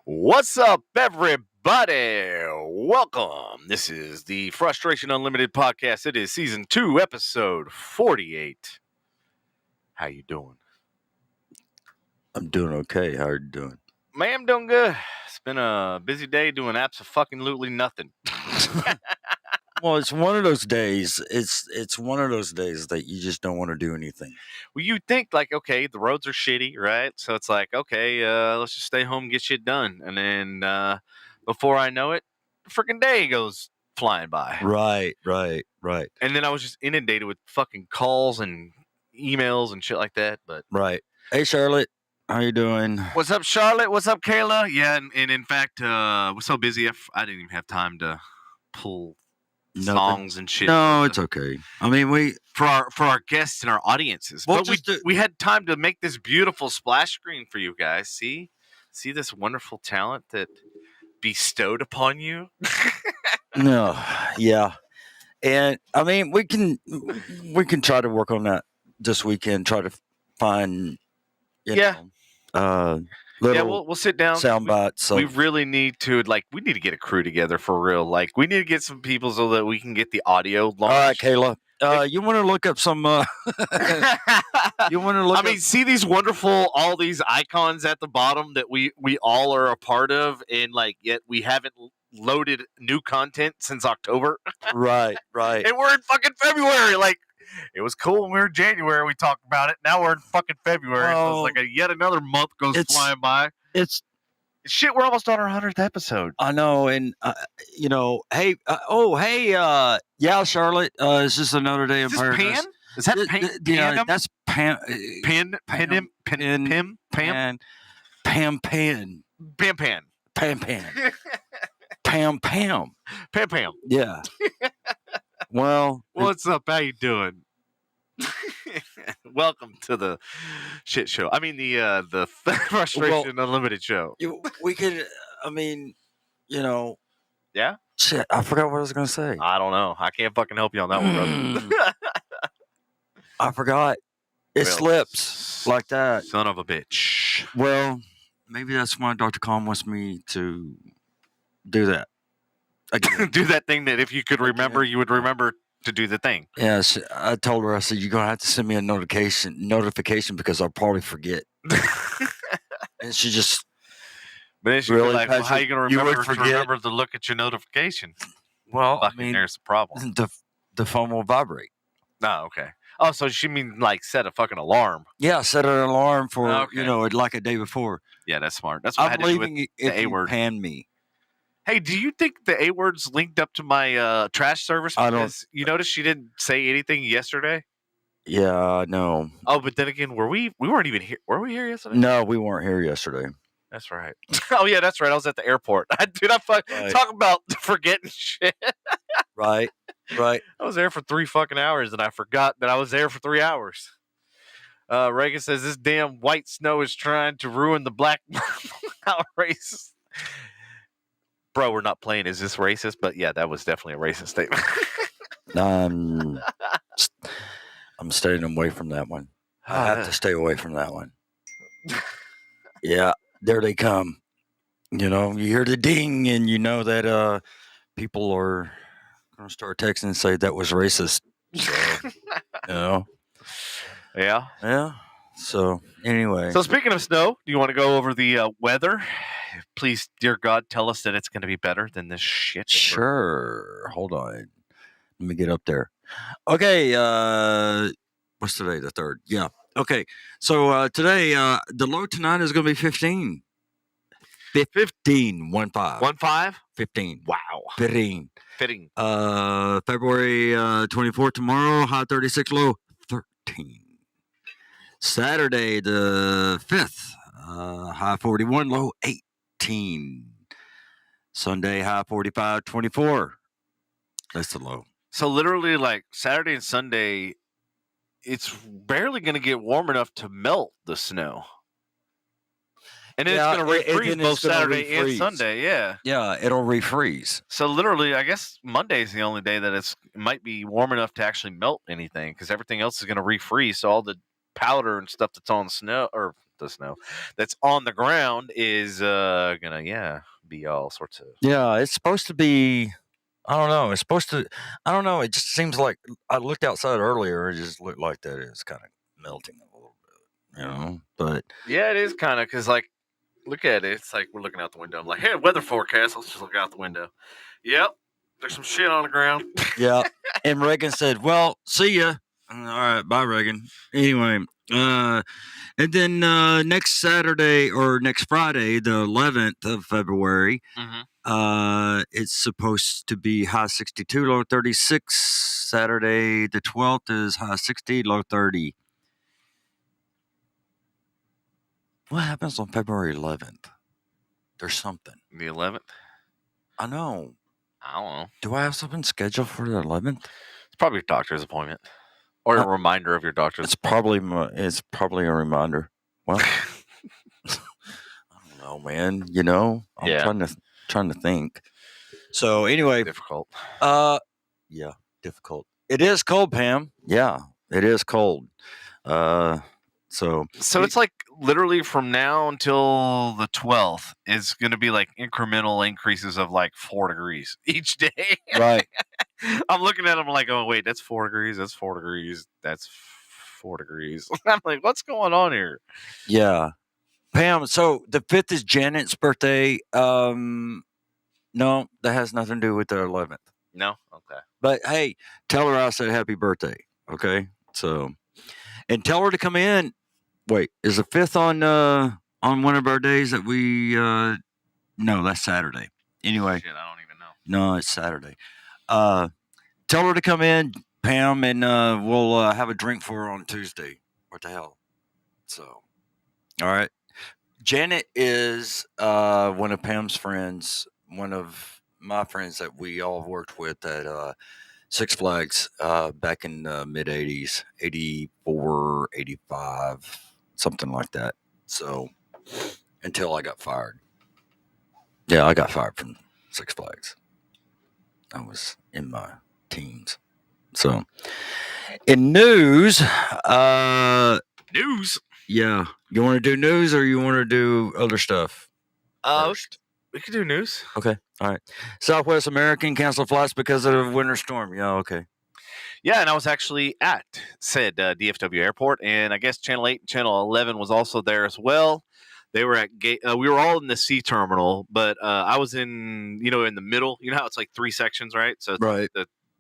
What's up, everybody? Welcome. This is the Frustration Unlimited podcast. It is season 2, episode 48. How you doing? I'm doing okay. How are you doing? Man, I'm doing good. It's been a busy day doing absolutely nothing. Well, it's one of those days. It's one of those days that you just don't want to do anything. Well, you think like, okay, the roads are shitty, right? So it's like, okay, let's just stay home and get shit done. And then before I know it, the freaking day goes flying by. Right. And then I was just inundated with fucking calls and emails and shit like that. But Right. Hey, Charlotte, how you doing? what's up, Charlotte? What's up, Kayla? Yeah, and in fact, we're so busy, I didn't even have time to pull songs and shit. No, it's okay. I mean, for our guests and our audiences. Well, But we had time to make this beautiful splash screen for you guys. See this wonderful talent that bestowed upon you. No, yeah, and I mean we can try to work on that this weekend. Try to find, little we'll sit down. sound bites. So We really need to get a crew together for real. Like we need to get some people so that we can get the audio launched. all right, Kayla. You want to look up some? You want to look? I mean, see these all these icons at the bottom that we all are a part of, and yet we haven't loaded new content since October. Right. And we're in fucking February. Like, it was cool when we were in January. We talked about it. Now we're in fucking February. So it's like yet another month goes flying by. Shit, we're almost on our 100th episode. I know, and hey, yeah, Charlotte, it's just another day in paradise. Pan? Is that Pan? That's Pam. Pam. Yeah. Well, what's up? How you doing? Welcome to the shit show. I mean the Frustration Unlimited show. We could. I mean, Yeah. Shit, I forgot what I was gonna say. I don't know. I can't fucking help you on that one, brother. I forgot. It slips like that. Son of a bitch. Well, maybe that's why Dr. Khan wants me to do that. Do that thing that if you could remember, you would remember to do the thing. Yes, I told her. I said, "You're gonna have to send me a notification because I'll probably forget." And she just. But then she's really like, well, how are you going to remember to look at your notification? Well, I mean, there's the problem. The phone will vibrate. Oh, okay. Oh, so she mean set a fucking alarm? Yeah, set an alarm for like a day before. Yeah, that's smart. That's what I had to do with the A word. Pan me. Hey, do you think the A word's linked up to my trash service? Because you noticed she didn't say anything yesterday. Yeah, no. Oh, but then again, we weren't even here. Were we here yesterday? No, we weren't here yesterday. That's right. Oh yeah, that's right. I was at the airport. Dude, talk about forgetting shit. Right. I was there for 3 fucking hours, and I forgot that I was there for 3 hours. Reagan says this damn white snow is trying to ruin the black race. Bro, we're not playing. Is this racist? But yeah, that was definitely a racist statement. I'm staying away from that one. I have to stay away from that one. Yeah, there they come. You hear the ding, and you know that people are going to start texting and say that was racist. So, Yeah. So, anyway. So, speaking of snow, do you want to go over the weather? Please, dear God, tell us that it's going to be better than this shit. Sure. Hold on. Let me get up there. Okay. What's today? The 3rd. Yeah. Okay. So, today, the low tonight is going to be 15. 15. 1-5. 15. Wow. Fitting. February 24th tomorrow, high 36, low 13. Saturday the 5th, high 41, low 18. Sunday, high 45, 24. That's the low. So literally Saturday and Sunday, it's barely going to get warm enough to melt the snow. And then it's going to refreeze both Saturday and Sunday, yeah. Yeah, it'll refreeze. So literally, I guess Monday is the only day that it might be warm enough to actually melt anything, because everything else is going to refreeze. So all the powder and stuff that's on the of snow that's on the ground is gonna be all sorts of. Yeah, it's supposed to be. I don't know. It's supposed to. I don't know. It just seems like I looked outside earlier. It just looked like that it's kind of melting a little bit, But yeah, it is kind of because like, look at it. It's like we're looking out the window. I'm like, hey, weather forecast. Let's just look out the window. Yep, there's some shit on the ground. yeah. And Reagan said, "Well, see ya." All right, bye, Reagan. Anyway, and then next Saturday or next Friday, the 11th of February, it's supposed to be high 62, low 36. Saturday, the 12th is high 60, low 30. What happens on February 11th? There's something. The 11th? I know. I don't know. Do I have something scheduled for the 11th? It's probably your doctor's appointment. Or a reminder of your doctor's appointment. It's probably a reminder. Well, I don't know, man. I'm trying to think. So anyway, difficult. Yeah, difficult. It is cold, Pam. Yeah, it is cold. So it's like literally from now until the 12th is going to be like incremental increases of like 4 degrees each day. Right. I'm looking at them like, oh wait, that's 4 degrees. That's 4 degrees. That's 4 degrees. I'm like, what's going on here? Yeah, Pam. So the 5th is Janet's birthday. No, that has nothing to do with the 11th. No, okay. But hey, tell her I said happy birthday. Okay, so and tell her to come in. Wait, is the 5th on one of our days that we? No, that's Saturday. Anyway, shit, I don't even know. No, it's Saturday. Tell her to come in, Pam, and we'll have a drink for her on Tuesday. What the hell? So, all right. Janet is one of Pam's friends, one of my friends that we all worked with at Six Flags back in the mid 80s, 84, 85, something like that. So, until I got fired. Yeah, I got fired from Six Flags. I was in my teens. So, in news, news. Yeah, you want to do news or you want to do other stuff? First? We could do news. Okay, all right. Southwest American canceled flights because of winter storm. Yeah, okay. Yeah, and I was actually at said DFW airport, and I guess Channel 8 and Channel 11 was also there as well. They were at gate. We were all in the C terminal, but I was in the middle. You know how it's like 3 sections, right? So right.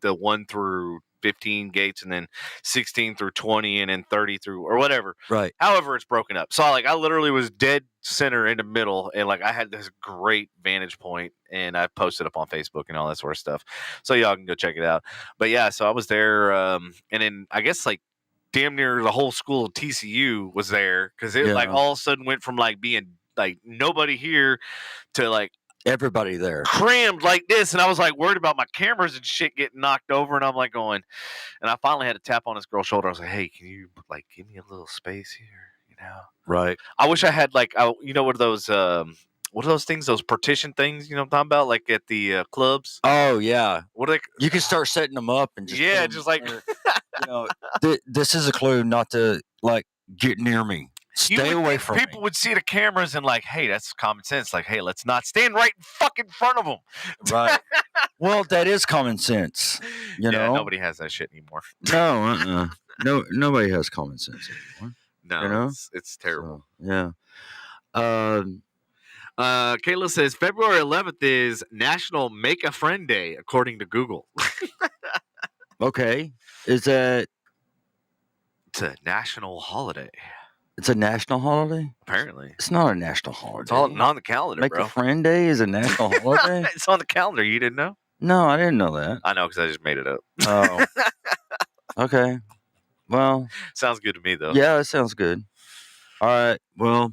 The 1 through 15 gates, and then 16 through 20, and then 30 through or whatever. Right. However, it's broken up. So I literally was dead center in the middle, and like I had this great vantage point, and I posted up on Facebook and all that sort of stuff. So y'all can go check it out. But yeah, so I was there, and then I guess like damn near the whole school of TCU was there because it like all of a sudden went from like being like nobody here to like everybody there crammed like this, and I was like worried about my cameras and shit getting knocked over, and I'm like going, and I finally had to tap on this girl's shoulder. I was like, hey, can you like give me a little space here, right? I wish I had like what are those things, those partition things, what I'm talking about, like at the clubs? Oh yeah, what are they? You can start setting them up and just just like this is a clue not to like get near me. Stay away from people would see the cameras and like, hey, that's common sense. Like, hey, let's not stand right fucking front of them. Right. Well, that is common sense. You know, nobody has that shit anymore. No, no, nobody has common sense anymore. No, it's terrible. So, yeah. Kayla says February 11th is National Make a Friend Day, according to Google. Okay. Is that? It's a national holiday. It's a national holiday? Apparently. It's not a national holiday. It's all on the calendar, Make a Friend Day is a national holiday? It's on the calendar. You didn't know? No, I didn't know that. I know because I just made it up. Oh. Okay. Well. Sounds good to me, though. Yeah, it sounds good. All right. Well.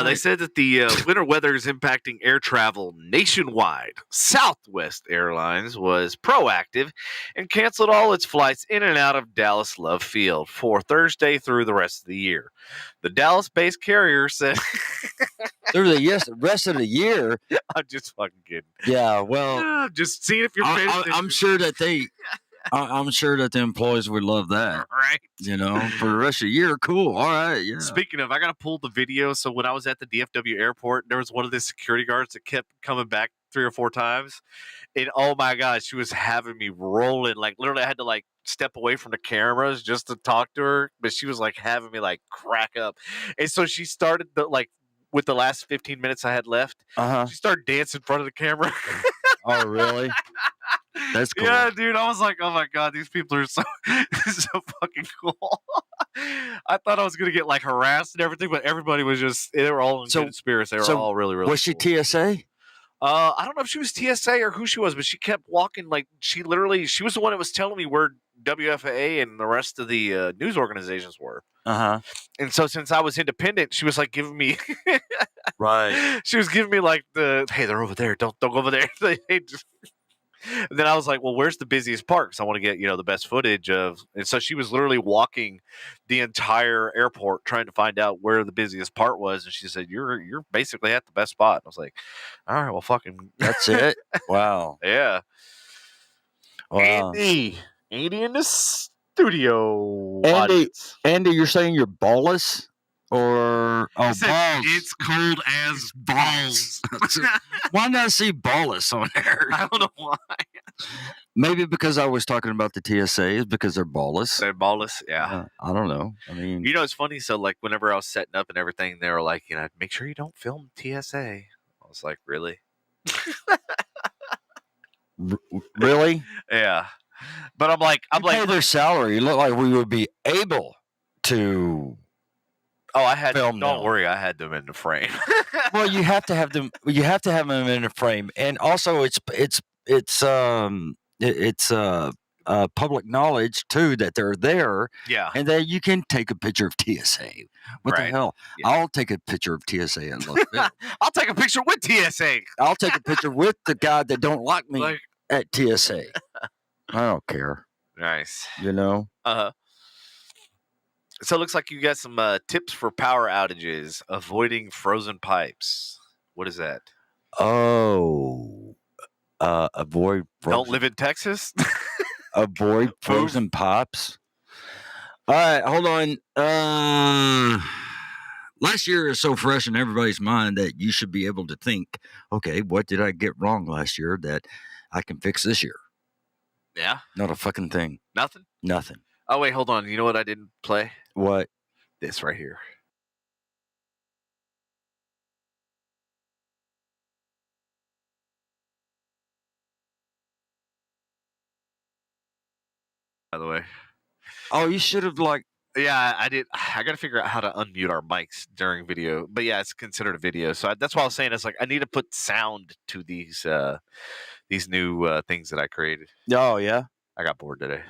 They said that the winter weather is impacting air travel nationwide. Southwest Airlines was proactive and canceled all its flights in and out of Dallas Love Field for Thursday through the rest of the year. The Dallas-based carrier said... through the rest of the year? I'm just fucking kidding. Yeah, well... just seeing if you're paying attention. I'm sure that they... I'm sure that the employees would love that. Right. For the rest of the year. Cool. All right. Yeah. Speaking of, I got to pull the video. So when I was at the DFW airport, there was one of the security guards that kept coming back 3 or 4 times. And oh my God, she was having me rolling. Like literally I had to like step away from the cameras just to talk to her. But she was like having me like crack up. And so she started with the last 15 minutes I had left, she started dancing in front of the camera. Oh, really? That's cool. Yeah, dude. I was like, oh my God, these people are so fucking cool. I thought I was gonna get like harassed and everything, but everybody was they were all in good spirits. They were all really, really Was cool. she TSA? I don't know if she was TSA or who she was, but she kept walking like she was the one that was telling me where WFAA and the rest of the news organizations were. And so since I was independent, she was like giving me right. She was giving me like hey, they're over there. Don't go over there. And then I was like, well, where's the busiest part? Because I want to get, the best footage of. And so she was literally walking the entire airport trying to find out where the busiest part was. And she said, you're basically at the best spot. And I was like, all right, well, fucking. That's it? Wow. Yeah. Wow. Andy in the studio. Andy, you're saying you're ballless? Or balls? It's cold as balls. Why not see ballless on there? I don't know why. Maybe because I was talking about the TSAs because they're ballless. They're ballless, yeah. I don't know. I mean, it's funny. So like, whenever I was setting up and everything, they were like, make sure you don't film TSA. I was like, really? Really? Yeah. But I'm like, pay their salary. You look like we would be able to. Oh, I had. Don't worry, I had them in the frame. Well, you have to have them. You have to have them in a frame, and also it's public knowledge too that they're there. Yeah, and that you can take a picture of TSA. What the hell? Yeah. I'll take a picture of TSA and look. I'll take a picture with TSA. I'll take a picture with the guy that don't like me at TSA. I don't care. Nice. So it looks like you got some tips for power outages, avoiding frozen pipes. What is that? Oh, avoid. Don't live in Texas. Avoid frozen pipes. All right, hold on. Last year is so fresh in everybody's mind that you should be able to think, okay, what did I get wrong last year that I can fix this year? Yeah. Not a fucking thing. Nothing? Nothing. Oh, wait, hold on. You know what I didn't play? What? This right here. By the way. Oh, you should have Yeah, I did. I got to figure out how to unmute our mics during video. But yeah, it's considered a video. So that's why I was saying it's like I need to put sound to these new things that I created. Oh, yeah? I got bored today.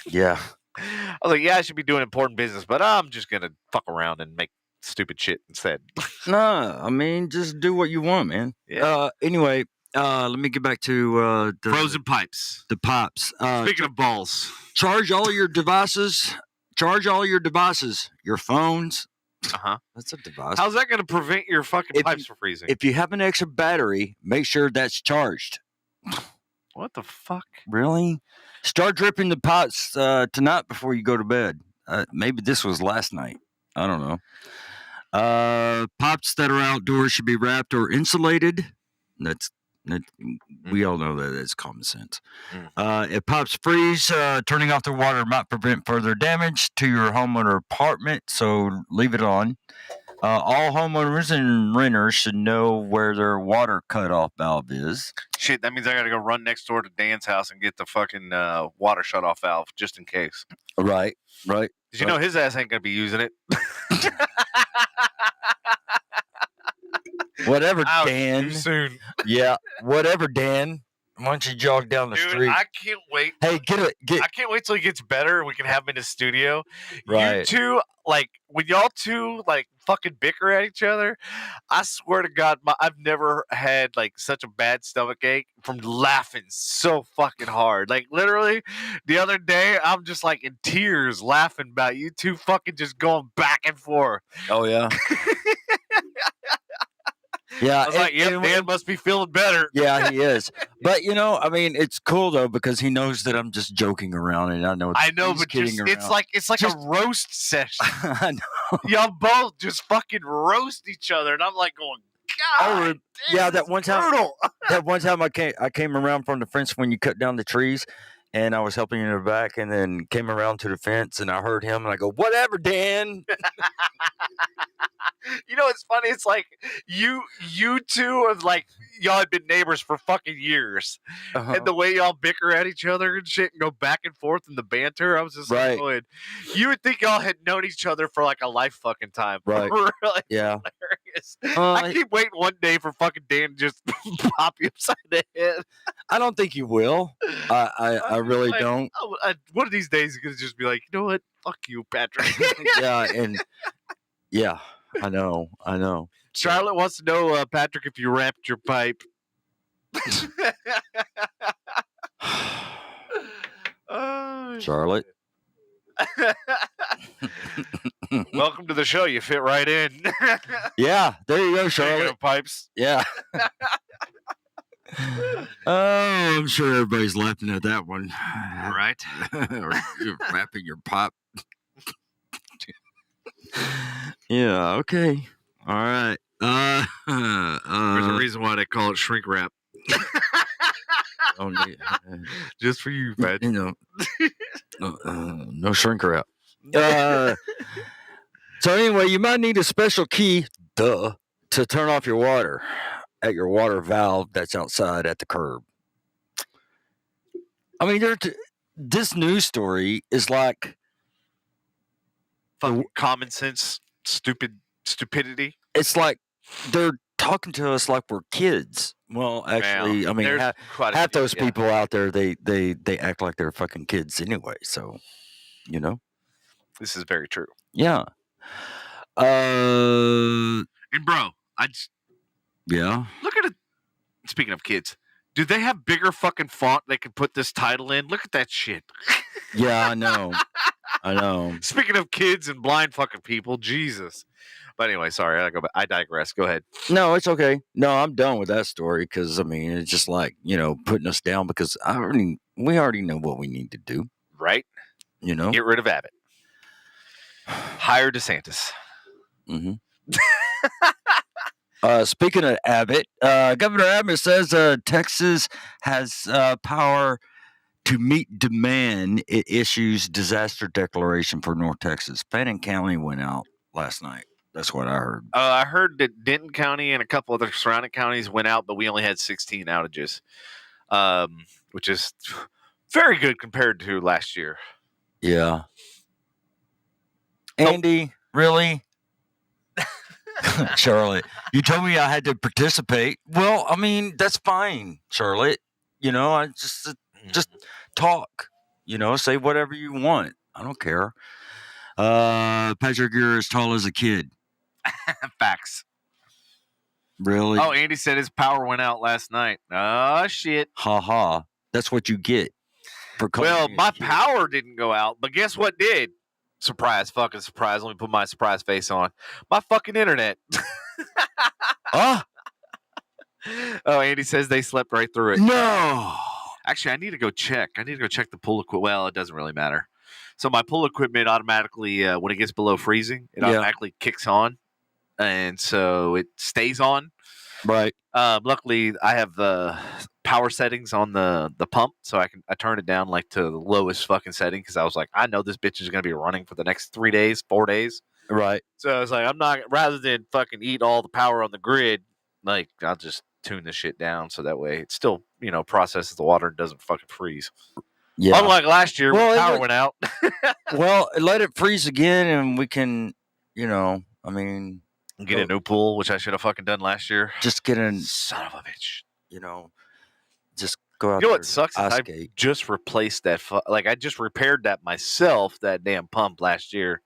Yeah. I was like, yeah, I should be doing important business, but I'm just going to fuck around and make stupid shit instead. No, I mean, just do what you want, man. Yeah. Anyway, let me get back to the frozen pipes. The pipes. Speaking of balls. Charge all your devices. Your phones. That's a device. How's that going to prevent your fucking pipes from freezing? If you have an extra battery, make sure that's charged. What the fuck? Really? Start dripping the pipes tonight before you go to bed. Maybe this was last night. I don't know. Pipes that are outdoors should be wrapped or insulated. We all know that it's common sense. If pipes freeze, turning off the water might prevent further damage to your home or apartment, so leave it on. All homeowners and renters should know where their water cutoff valve is. Shit, that means I got to go run next door to Dan's house and get the fucking water shutoff valve just in case. Right. Did you know his ass ain't going to be using it? Whatever, Dan. Too soon. Yeah, whatever, Dan. Why don't you jog down the street? I can't wait. Hey, I can't wait till he gets better and we can have him in the studio. Right. You two, when y'all two, fucking bicker at each other, I swear to God, I've never had, such a bad stomach ache from laughing so fucking hard. Literally, the other day, I'm just, in tears laughing about you two fucking just going back and forth. Oh, yeah. Yeah, I was Dan must be feeling better. Yeah, he is. But I mean, it's cool though because he knows that I'm just joking around, and I know. But kidding around. it's like a roast session. I know. Y'all both just fucking roast each other, and I'm like going, God, that one time. That one time I came around from the fence when you cut down the trees, and I was helping you in the back, and then came around to the fence, and I heard him, and I go, "Whatever, Dan." It's funny. It's like you two have like y'all had been neighbors for fucking years, and the way y'all bicker at each other and shit and go back and forth in the banter, I was just like, going, you would think y'all had known each other for like a life fucking time, right? Really yeah, hilarious. I keep waiting one day for fucking Dan to just pop you upside the head. I don't think you will. I really don't. One of these days, you're gonna just be like, you know what? Fuck you, Patrick. Yeah, I know. Charlotte wants to know, Patrick, if you wrapped your pipe. Charlotte. Welcome to the show. You fit right in. Yeah, there you go, Charlotte. Pipes. Yeah. Oh, I'm sure everybody's laughing at that one. Right? Or you're wrapping your pop. Yeah, okay. All right. There's a reason why they call it shrink wrap. Just for you, Pat. No shrink wrap. So anyway, you might need a special key, to turn off your water at your water valve that's outside at the curb. I mean, this news story is like fucking common sense, stupidity. It's like they're talking to us like we're kids. Well, actually, I mean, half those people out there, they act like they're fucking kids anyway. So, this is very true. Yeah. And bro, look at it. Speaking of kids, do they have bigger fucking font they can put this title in? Look at that shit. Yeah, I know. Speaking of kids and blind fucking people, Jesus. But anyway, sorry, I digress. Go ahead. No, it's okay. No, I'm done with that story because I mean, it's just like putting us down because we already know what we need to do, right? Get rid of Abbott. Hire DeSantis. Mm-hmm. Speaking of Abbott, Governor Abbott says Texas has power to meet demand. It issues disaster declaration for North Texas. Fannin County went out last night. That's what I heard. I heard that Denton County and a couple other surrounding counties went out, but we only had 16 outages, which is very good compared to last year. Yeah. Andy, really? Charlotte, you told me I had to participate. Well, I mean, that's fine, Charlotte. I just talk. Say whatever you want. I don't care. Patrick, you're as tall as a kid. Facts. Really? Oh, Andy said his power went out last night. Oh, shit. Ha ha. That's what you get. Well, my power didn't go out, but guess what did? Surprise, fucking surprise. Let me put my surprise face on. My fucking internet. Oh, Andy says they slept right through it. No. Actually, I need to go check. The pool equipment. Well, it doesn't really matter. So my pool equipment automatically, when it gets below freezing, it automatically kicks on. And so it stays on. Right. Luckily, I have the power settings on the pump, so I turn it down like to the lowest fucking setting because I was like, I know this bitch is going to be running for the next 3 days, 4 days. Right. So I was like, I'm not, rather than fucking eat all the power on the grid, like I'll just tune this shit down so that way it still, processes the water and doesn't fucking freeze. Yeah. Unlike last year when the power went out. Well, let it freeze again and we can, get a new pool, which I should have fucking done last year. Just get a son of a bitch. Just go out. You know what sucks? I just replaced that. I just repaired that myself, that damn pump last year.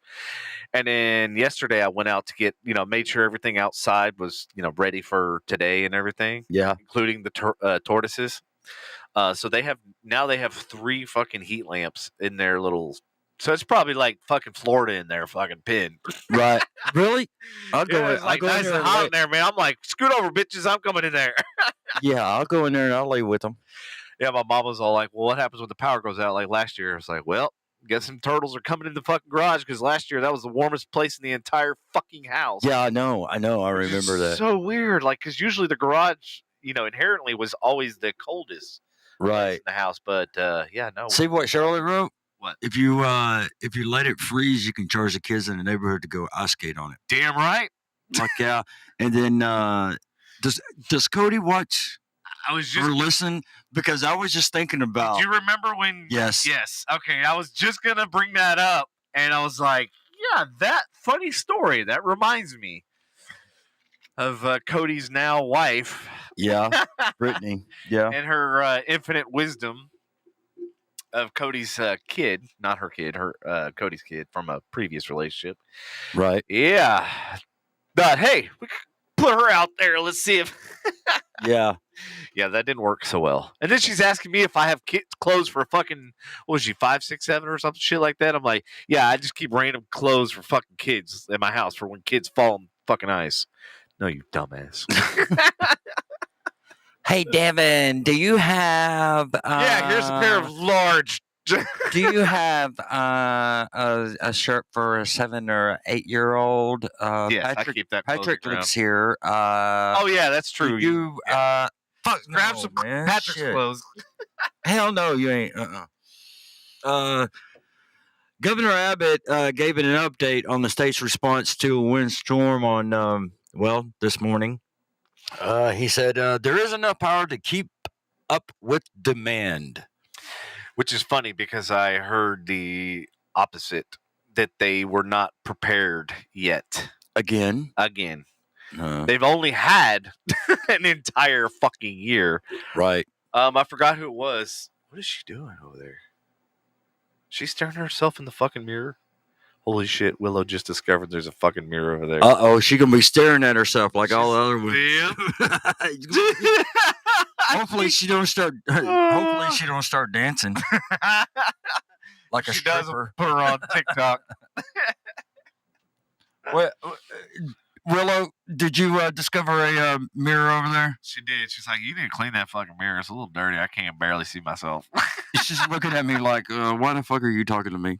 And then yesterday I went out to get, made sure everything outside was, ready for today and everything. Yeah. Including the tortoises. So they have 3 fucking heat lamps in their little. So it's probably like fucking Florida in their fucking pen. Right. Really? I'll go. It's like nice and hot in there, man. I'm like, scoot over, bitches. I'm coming in there. Yeah, I'll go in there and I'll lay with them. Yeah, my mom was all like, well, what happens when the power goes out? Like last year, it's like, well, guess some turtles are coming in the fucking garage because last year that was the warmest place in the entire fucking house. Yeah, I know. I remember that. So weird. Like, because usually the garage, inherently was always the coldest place in the house. But yeah, no. See what Charlotte wrote? What? If you let it freeze, you can charge the kids in the neighborhood to go ice skate on it. Damn right. Like yeah. And then does Cody watch? I was just or listen because I was just thinking about. Do you remember when? Yes. Yes. Okay, I was just gonna bring that up, and I was like, yeah, that funny story. That reminds me of Cody's now wife. Yeah, Brittany. Yeah, and her infinite wisdom of Cody's kid, not her kid, her Cody's kid from a previous relationship. Right. Yeah. But hey, we put her out there. Let's see if. Yeah. Yeah, that didn't work so well. And then she's asking me if I have clothes for fucking, what was she, 5, 6, 7 or something shit like that? I'm like, yeah, I just keep random clothes for fucking kids in my house for when kids fall on fucking ice. No, you dumbass. Hey, Devin, do you have... yeah, here's a pair of large... do you have a shirt for a 7 or 8-year-old? Yes, Patrick, I keep that. Patrick lives here. Oh yeah, that's true. You fuck, grab some Patrick's clothes. Hell no, you ain't. Governor Abbott gave an update on the state's response to a windstorm on this morning. He said there is enough power to keep up with demand. Which is funny because I heard the opposite, that they were not prepared yet. Again. They've only had an entire fucking year. Right. I forgot who it was. What is she doing over there? She's staring at herself in the fucking mirror. Holy shit, Willow just discovered there's a fucking mirror over there. Uh-oh, she gonna be staring at herself like all the other ones. Hopefully she don't start dancing. Like a stripper. Put her on TikTok. What, Willow, did you discover a mirror over there? She did. She's like, you need to clean that fucking mirror. It's a little dirty. I can't barely see myself. She's just looking at me like, why the fuck are you talking to me?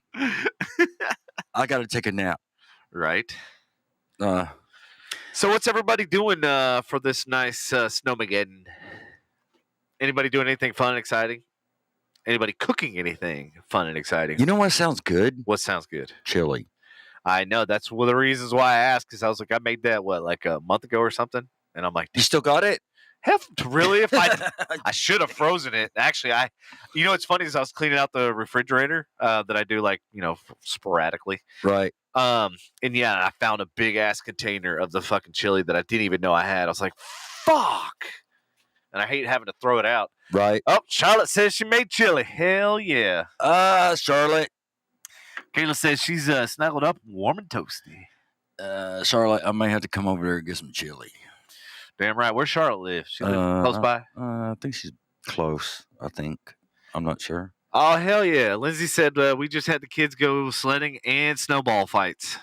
I got to take a nap. Right. So what's everybody doing for this nice Snowmageddon? Anybody doing anything fun and exciting? Anybody cooking anything fun and exciting? You know what sounds good? What sounds good? Chili. I know. That's one of the reasons why I asked, because I was like, I made that, like a month ago or something? And I'm like, you still got it? Really? If I should have frozen it. Actually, what's funny is I was cleaning out the refrigerator that I do sporadically. Right. And yeah, I found a big ass container of the fucking chili that I didn't even know I had. I was like, fuck. And I hate having to throw it out. Right. Oh, Charlotte says she made chili. Hell yeah. Charlotte. Kayla says she's snuggled up, warm and toasty. Charlotte, I may have to come over there and get some chili. Damn right. Where Charlotte live? She live close by? I think she's close. I'm not sure. Oh, hell yeah. Lindsay said we just had the kids go sledding and snowball fights.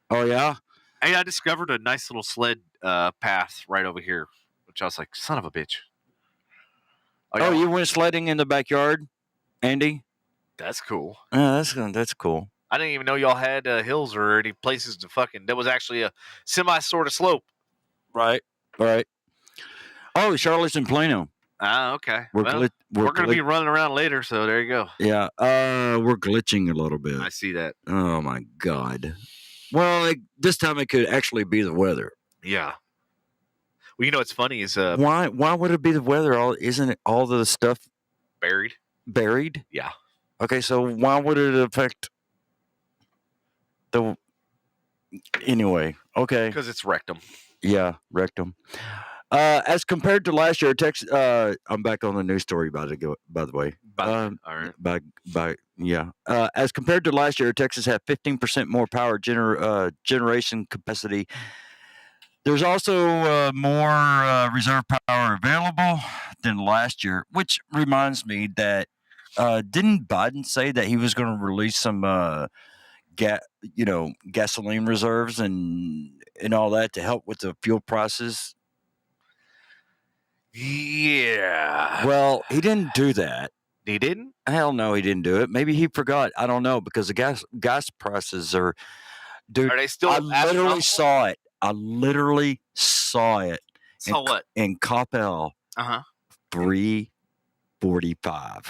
Oh, yeah? Hey, I discovered a nice little sled path right over here, which I was like, son of a bitch. Oh, you went sledding in the backyard, Andy? That's cool. That's cool. I didn't even know y'all had hills or any places to fucking... There was actually a semi-sort of slope. Right. Oh, Charlotte's in Plano. Ah, okay. We're going to be running around later, so there you go. Yeah. We're glitching a little bit. I see that. Oh, my God. Well, this time it could actually be the weather. Yeah. Well, you know what's funny is... Why would it be the weather? Isn't it all the stuff... Buried? Yeah. Okay, so why would it affect the... Anyway, okay. Because it's rectum. Yeah, rectum. As compared to last year, Texas... I'm back on the news story, by the way. All right. Yeah. As compared to last year, Texas had 15% more power generation capacity. There's also more reserve power available than last year, which reminds me that didn't Biden say that he was going to release some gasoline reserves and all that to help with the fuel prices? Yeah. Well, he didn't do that. He didn't? Hell no, he didn't do it. Maybe he forgot. I don't know, because the gas prices are, dude. Are they still I literally astronomical? saw it. I literally saw it. So what? In Coppell, $3.45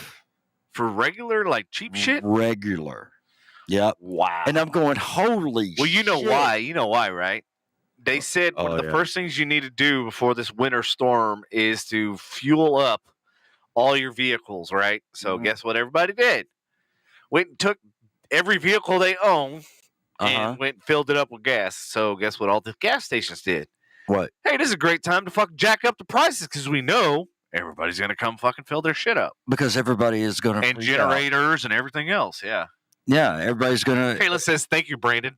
for regular, like cheap shit. Regular. Yep. Wow. And I'm going, holy. Well, you know shit. why? You know why, right? They said one of the first things you need to do before this winter storm is to fuel up all your vehicles, right? So guess what everybody did? Went and took every vehicle they own and went and filled it up with gas. So guess what all the gas stations did? What? Hey, this is a great time to fucking jack up the prices because we know everybody's going to come fucking fill their shit up. Because everybody is going to. And generators and everything else, yeah. Yeah, everybody's going to. Kayla says, thank you, Brandon.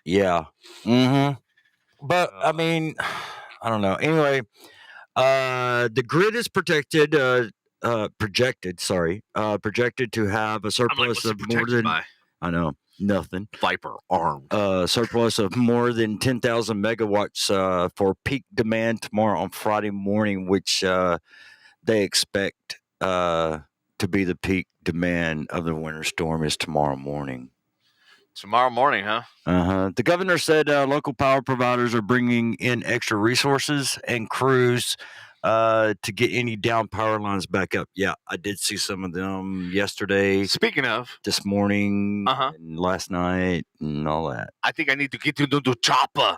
Yeah. Mm-hmm. But, I mean, I don't know. Anyway, the grid is projected to have a surplus of more than, I know, nothing. Viper armed. Surplus of more than 10,000 megawatts for peak demand tomorrow on Friday morning, which they expect to be the peak demand of the winter storm is tomorrow morning. Tomorrow morning, huh? The governor said local power providers are bringing in extra resources and crews to get any down power lines back up. Yeah, I did see some of them yesterday. Speaking of, this morning, and last night, and all that. I think I need to get into the chopper.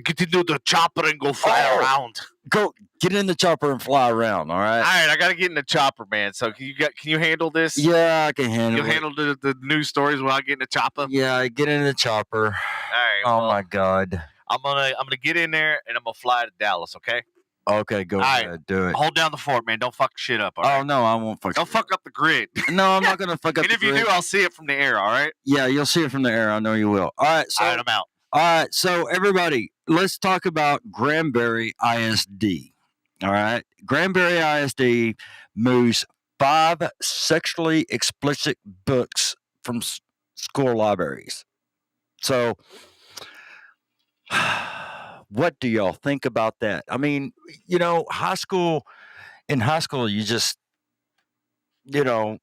Get into the chopper and go fly around. Go get in the chopper and fly around. All right. All right, I got to get in the chopper, man. So can you handle this? Yeah, I can handle. You handle the news stories while I get in the chopper. Yeah, get in the chopper. All right. Oh my God. I'm gonna get in there and I'm gonna fly to Dallas. Okay. Okay, go ahead, do it. Hold down the fort, man. Don't fuck shit up. All right? Oh no, I won't fuck. Don't fuck up the grid. No, I'm not gonna fuck up. And if you do, I'll see it from the air. All right. Yeah, you'll see it from the air. I know you will. All right. So all right, I'm out. All right, so everybody, let's talk about Granbury ISD. All right, Granbury ISD moves 5 sexually explicit books from school libraries. So, what do y'all think about that? I mean, in high school, you just, I don't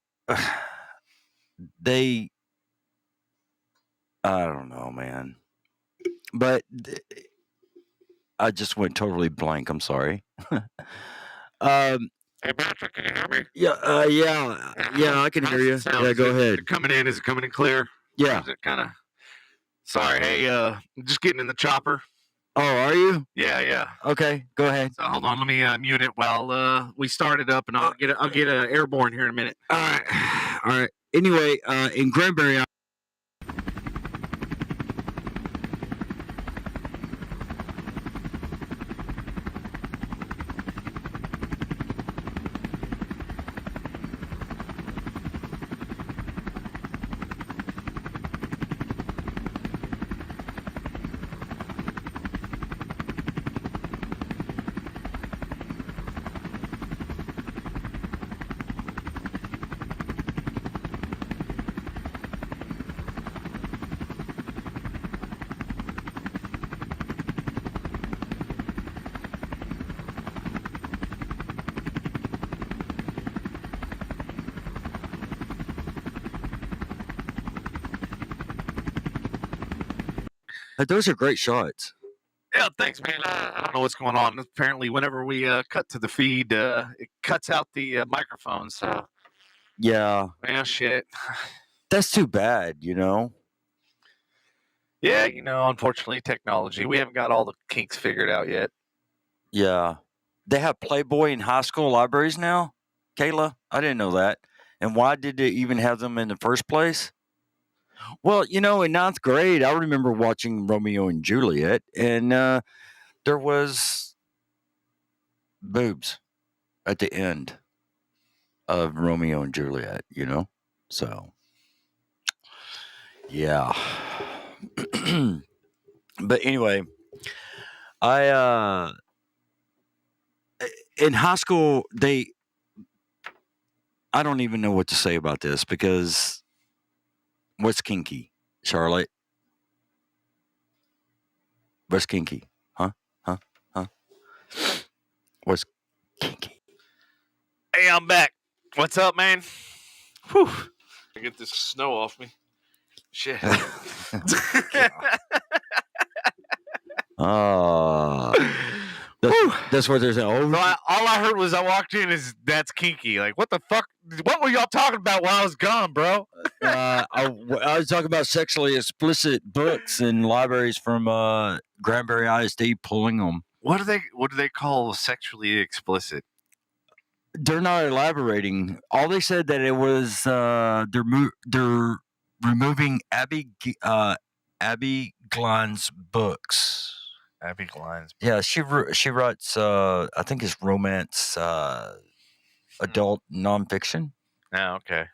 know, man. But I just went totally blank. I'm sorry. Hey, Patrick, can you hear me? Yeah, I can hear you. Yeah, go ahead. Is it coming in clear? Yeah. Is it kind of? Sorry, hey, I'm just getting in the chopper. Oh, are you? Yeah. Okay, go ahead. So hold on, let me mute it while we start it up, and I'll get airborne here in a minute. All right. Anyway, in Granbury. Those are great shots. Yeah, thanks, man. I don't know what's going on. Apparently, whenever we cut to the feed, it cuts out the microphone. So, yeah, shit. That's too bad, Yeah, unfortunately, technology. We haven't got all the kinks figured out yet. Yeah, they have Playboy in high school libraries now. Kayla, I didn't know that. And why did they even have them in the first place? Well, in 9th grade, I remember watching Romeo and Juliet, and there was boobs at the end of Romeo and Juliet, So, yeah. But anyway, I in high school, I don't even know what to say about this because what's kinky, Charlotte? What's kinky? Huh? was kinky. Hey, I'm back. What's up, man? Whew. I get this snow off me. Shit. That's what they're saying. Oh, no, all I heard was I walked in is that's kinky. Like, what the fuck? What were y'all talking about while I was gone, bro? I was talking about sexually explicit books in libraries from Granbury ISD pulling them. What do they call sexually explicit? They're not elaborating. All they said that it was they're removing Abby Glein's books. Abby Glein's. Yeah, she writes I think it's romance, adult nonfiction. Oh, okay.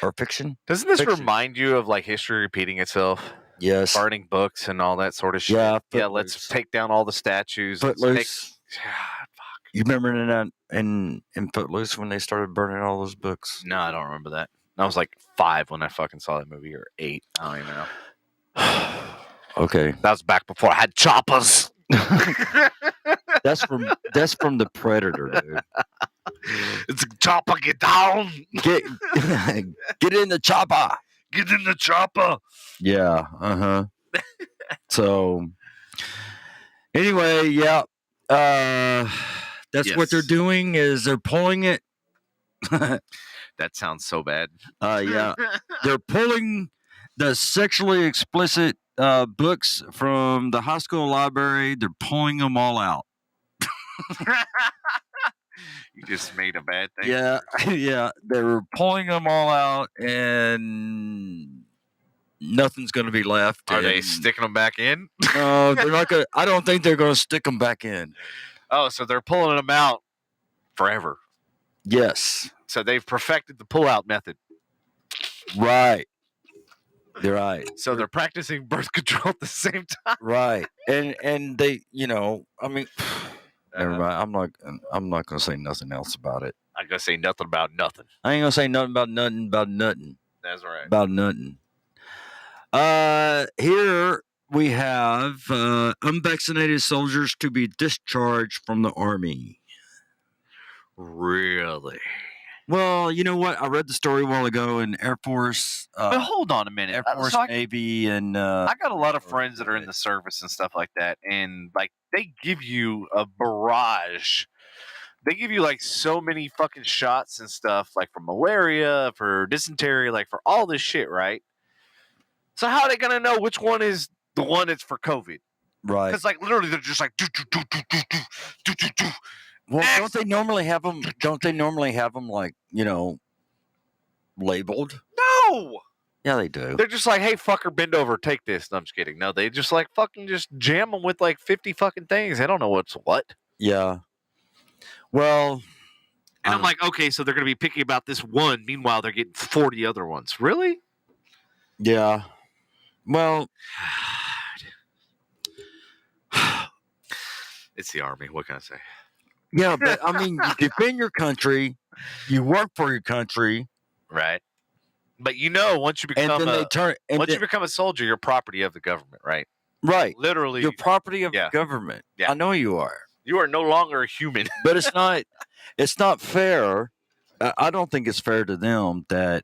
Or fiction. Doesn't this remind you of like history repeating itself? Yes. Burning books and all that sort of shit. Yeah. Yeah. Let's take down all the statues. Footloose. God, fuck. You remember in Footloose when they started burning all those books? No, I don't remember that. I was like 5 when I fucking saw that movie, or 8. I don't even know. Okay. That was back before I had choppers. That's from the Predator, dude. It's a chopper. Get down. Get in the chopper. Get in the chopper. Yeah. So anyway, yeah. That's what they're doing is they're pulling it. That sounds so bad. Yeah. They're pulling the sexually explicit books from the high school library. They're pulling them all out. You just made a bad thing. Yeah. Yeah. They're pulling them all out and nothing's going to be left. Are they sticking them back in? No, they're not going to. I don't think they're going to stick them back in. Oh, so they're pulling them out forever. Yes. So they've perfected the pull-out method. Right. They're right. So they're practicing birth control at the same time. Right. And they, I mean, never mind. I'm not going to say nothing else about it. I'm going to say nothing about nothing. I ain't going to say nothing about nothing. That's right. About nothing. Here we have unvaccinated soldiers to be discharged from the Army. Really? Well, you know what? I read the story a while ago in Air Force. But hold on a minute. Air Force, Navy, and I got a lot of friends that are in the service and stuff like that, and like they give you a barrage. They give you like so many fucking shots and stuff, like for malaria, for dysentery, like for all this shit, right? So how are they gonna know which one is the one that's for COVID? Right. Because like literally they're just like do. Well, don't they normally have them like, labeled? No. Yeah, they do. They're just like, hey, fucker, bend over, take this. No, I'm just kidding. No, they just like fucking just jam them with like 50 fucking things. They don't know what's what. Yeah. Well. And I'm like, okay, so they're going to be picky about this one. Meanwhile, they're getting 40 other ones. Really? Yeah. Well. It's the Army. What can I say? Yeah, but I mean, you defend your country, you work for your country, right? But once you become you become a soldier, you're property of the government, right? Right, literally, you're property of the government. Yeah. I know you are. You are no longer a human. But it's not fair. I don't think it's fair to them that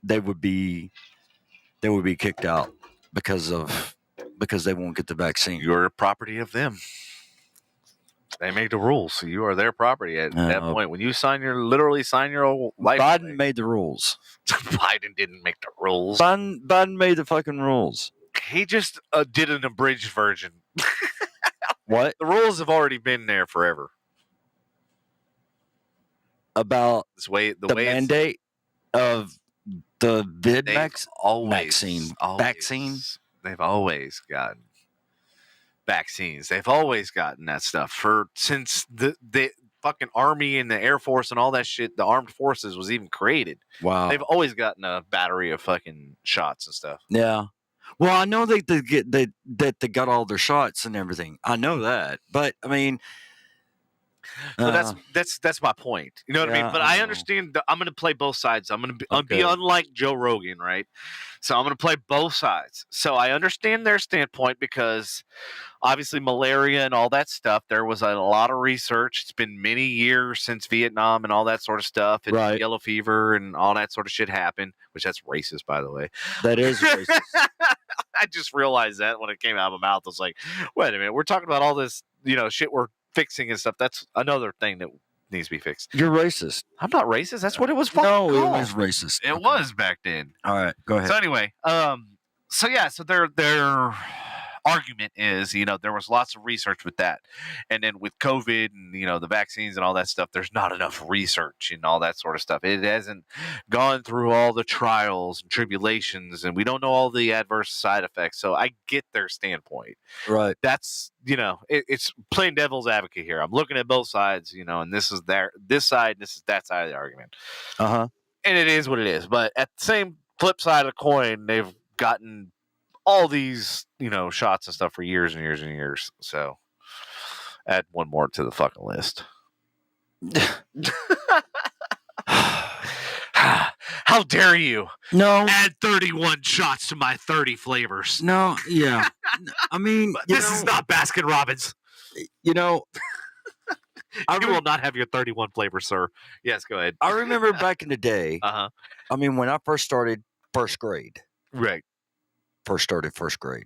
they would be kicked out because they won't get the vaccine. You're a property of them. They make the rules, so you are their property at that point. When you literally sign your whole life. Biden made the rules. Biden didn't make the rules. Biden made the fucking rules. He just did an abridged version. What? The rules have already been there forever. About the mandate of the vaccine. They've always gotten vaccines. They've always gotten that stuff since the fucking Army and the Air Force and all that shit. The armed forces was even created. Wow. They've always gotten a battery of fucking shots and stuff. Yeah. Well, I know that they got all their shots and everything. I know that, but I mean, but that's my point. You know what I mean? But I understand. I'm going to play both sides. I'm going to be unlike Joe Rogan, right? So I'm going to play both sides. So I understand their standpoint because obviously malaria and all that stuff. There was a lot of research. It's been many years since Vietnam and all that sort of stuff, and Right. yellow fever and all that sort of shit happened. Which that's racist, by the way. That is racist. I just realized that when it came out of my mouth. I was like, wait a minute, we're talking about all this, shit we're fixing and stuff. That's another thing that needs to be fixed. You're racist. I'm not racist. That's what it was fucking No, called. it was racist. It was back then. All right, go ahead. So anyway, so their argument is, there was lots of research with that, and then with COVID and the vaccines and all that stuff, there's not enough research and all that sort of stuff. It hasn't gone through all the trials and tribulations, and we don't know all the adverse side effects. So I get their standpoint. Right. That's it's playing devil's advocate here. I'm looking at both sides, and this is this side, and this is that side of the argument. And it is what it is. But at the same flip side of the coin, they've gotten all these, shots and stuff for years and years and years. So add one more to the fucking list. How dare you? No. Add 31 shots to my 30 flavors. No, yeah. I mean, this is not Baskin Robbins. You will not have your 31 flavors, sir. Yes, go ahead. I remember back in the day. Uh-huh. I mean, when I first started first grade. Right. First started first grade.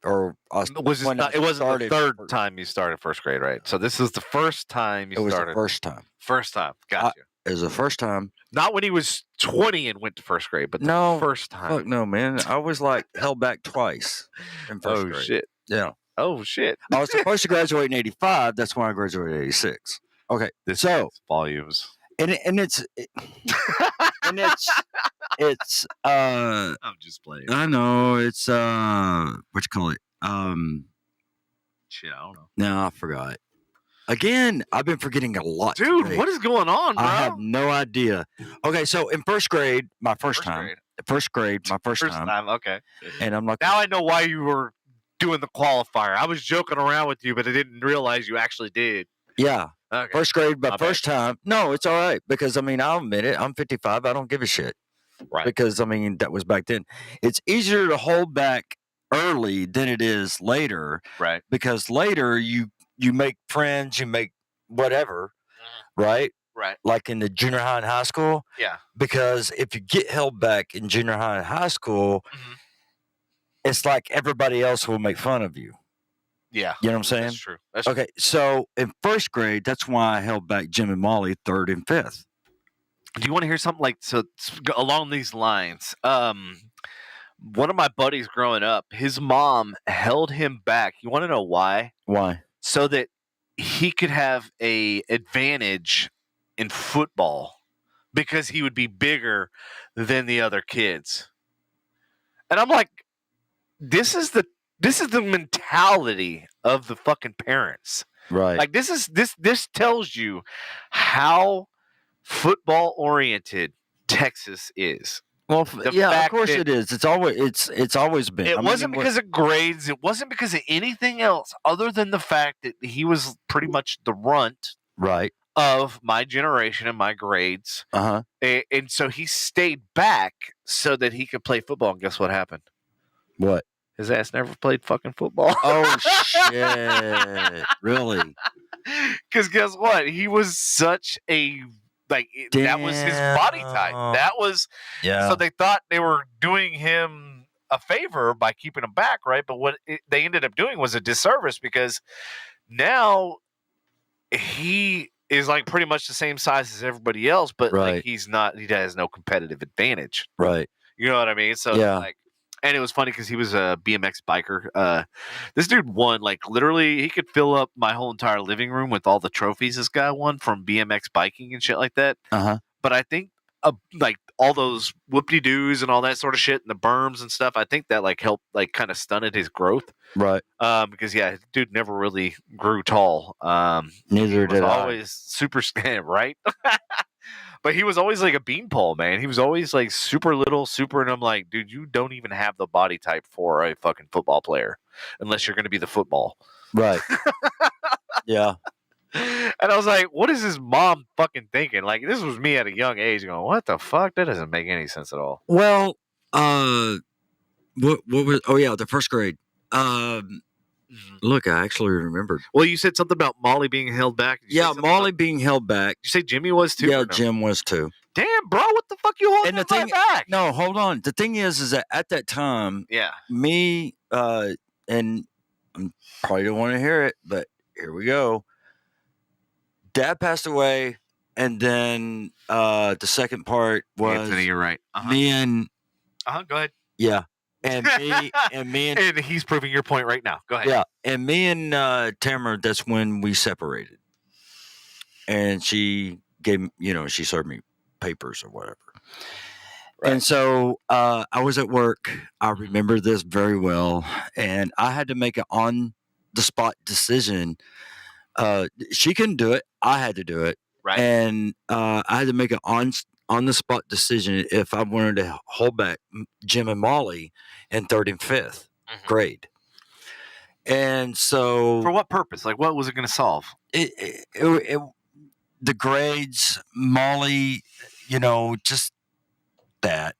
Or it wasn't the third time you started first grade, right? So this is the first time you started. It was the first time. First time. Gotcha. It was the first time. Not when he was 20 and went to first grade, but the first time. Fuck no, man. I was held back twice in first grade. Oh, shit. Yeah. Oh, shit. I was supposed to graduate in 85. That's when I graduated in 86. Okay. So volumes. And it's I'm just playing. I know it's what you call it? Shit, I don't know. No, I forgot. Again, I've been forgetting a lot. Dude, today. What is going on, bro? I have no idea. Okay, so in first grade, my first time. Okay. And I'm like, now I know why you were doing the qualifier. I was joking around with you, but I didn't realize you actually did. Yeah. Okay. First grade, but first time. No, it's all right. Because, I'll admit it. I'm 55. I don't give a shit. Right. Because, that was back then. It's easier to hold back early than it is later. Right. Because later, you make friends, you make whatever. Right? Right. Like in the junior high and high school. Yeah. Because if you get held back in junior high and high school, it's like everybody else will make fun of you. Yeah. You know what I'm saying? That's true. Okay, so in first grade, that's why I held back Jim and Molly 3rd and 5th. Do you want to hear something along these lines? One of my buddies growing up, his mom held him back. You want to know why? Why? So that he could have a advantage in football because he would be bigger than the other kids. And I'm like, this is the mentality of the fucking parents. Right. Like this tells you how football oriented Texas is. Well, of course it is. It's always been. It wasn't because of grades. It wasn't because of anything else other than the fact that he was pretty much the runt of my generation and my grades. And so he stayed back so that he could play football. And guess what happened? What? His ass never played fucking football. Oh, shit. Really? Because guess what? He was such a, that was his body type. That was, so they thought they were doing him a favor by keeping him back, right? But what they ended up doing was a disservice because now he is pretty much the same size as everybody else, but he has no competitive advantage. Right. You know what I mean? So and it was funny because he was a BMX biker. This dude won, literally, he could fill up my whole entire living room with all the trophies this guy won from BMX biking and shit like that. But I think, all those whoop-de-doos and all that sort of shit and the berms and stuff, I think that, helped, kind of stunted his growth. Right. Because, dude never really grew tall. Neither did I. Always super skinny, right? But he was always a beanpole, man. He was always super little, and I'm like, dude, you don't even have the body type for a fucking football player unless you're going to be the football. Right. Yeah. And I was like, what is his mom fucking thinking? This was me at a young age going, what the fuck? That doesn't make any sense at all. Well, what was, the first grade. Look, I actually remembered. Well, you said something about Molly being held back. Yeah, Molly being held back. Did you say Jimmy was too? Yeah, Jim was too. Damn, bro, what the fuck you holding And the thing, back? No, hold on. The thing is that at that time, me, and I probably don't want to hear it, but here we go. Dad passed away, and then the second part was Anthony, you're right. Me and go ahead. Yeah, and me and and he's proving your point right now. Go ahead. Yeah, and me and Tamara. That's when we separated, and she gave she served me papers or whatever. Right. And so I was at work. I remember this very well, and I had to make an on-the-spot decision. She couldn't do it. I had to do it. Right. And I had to make an on-the-spot decision if I wanted to hold back Jim and Molly in 3rd and 5th grade. And so... For what purpose? Like, what was it going to solve? The grades, Molly, just... that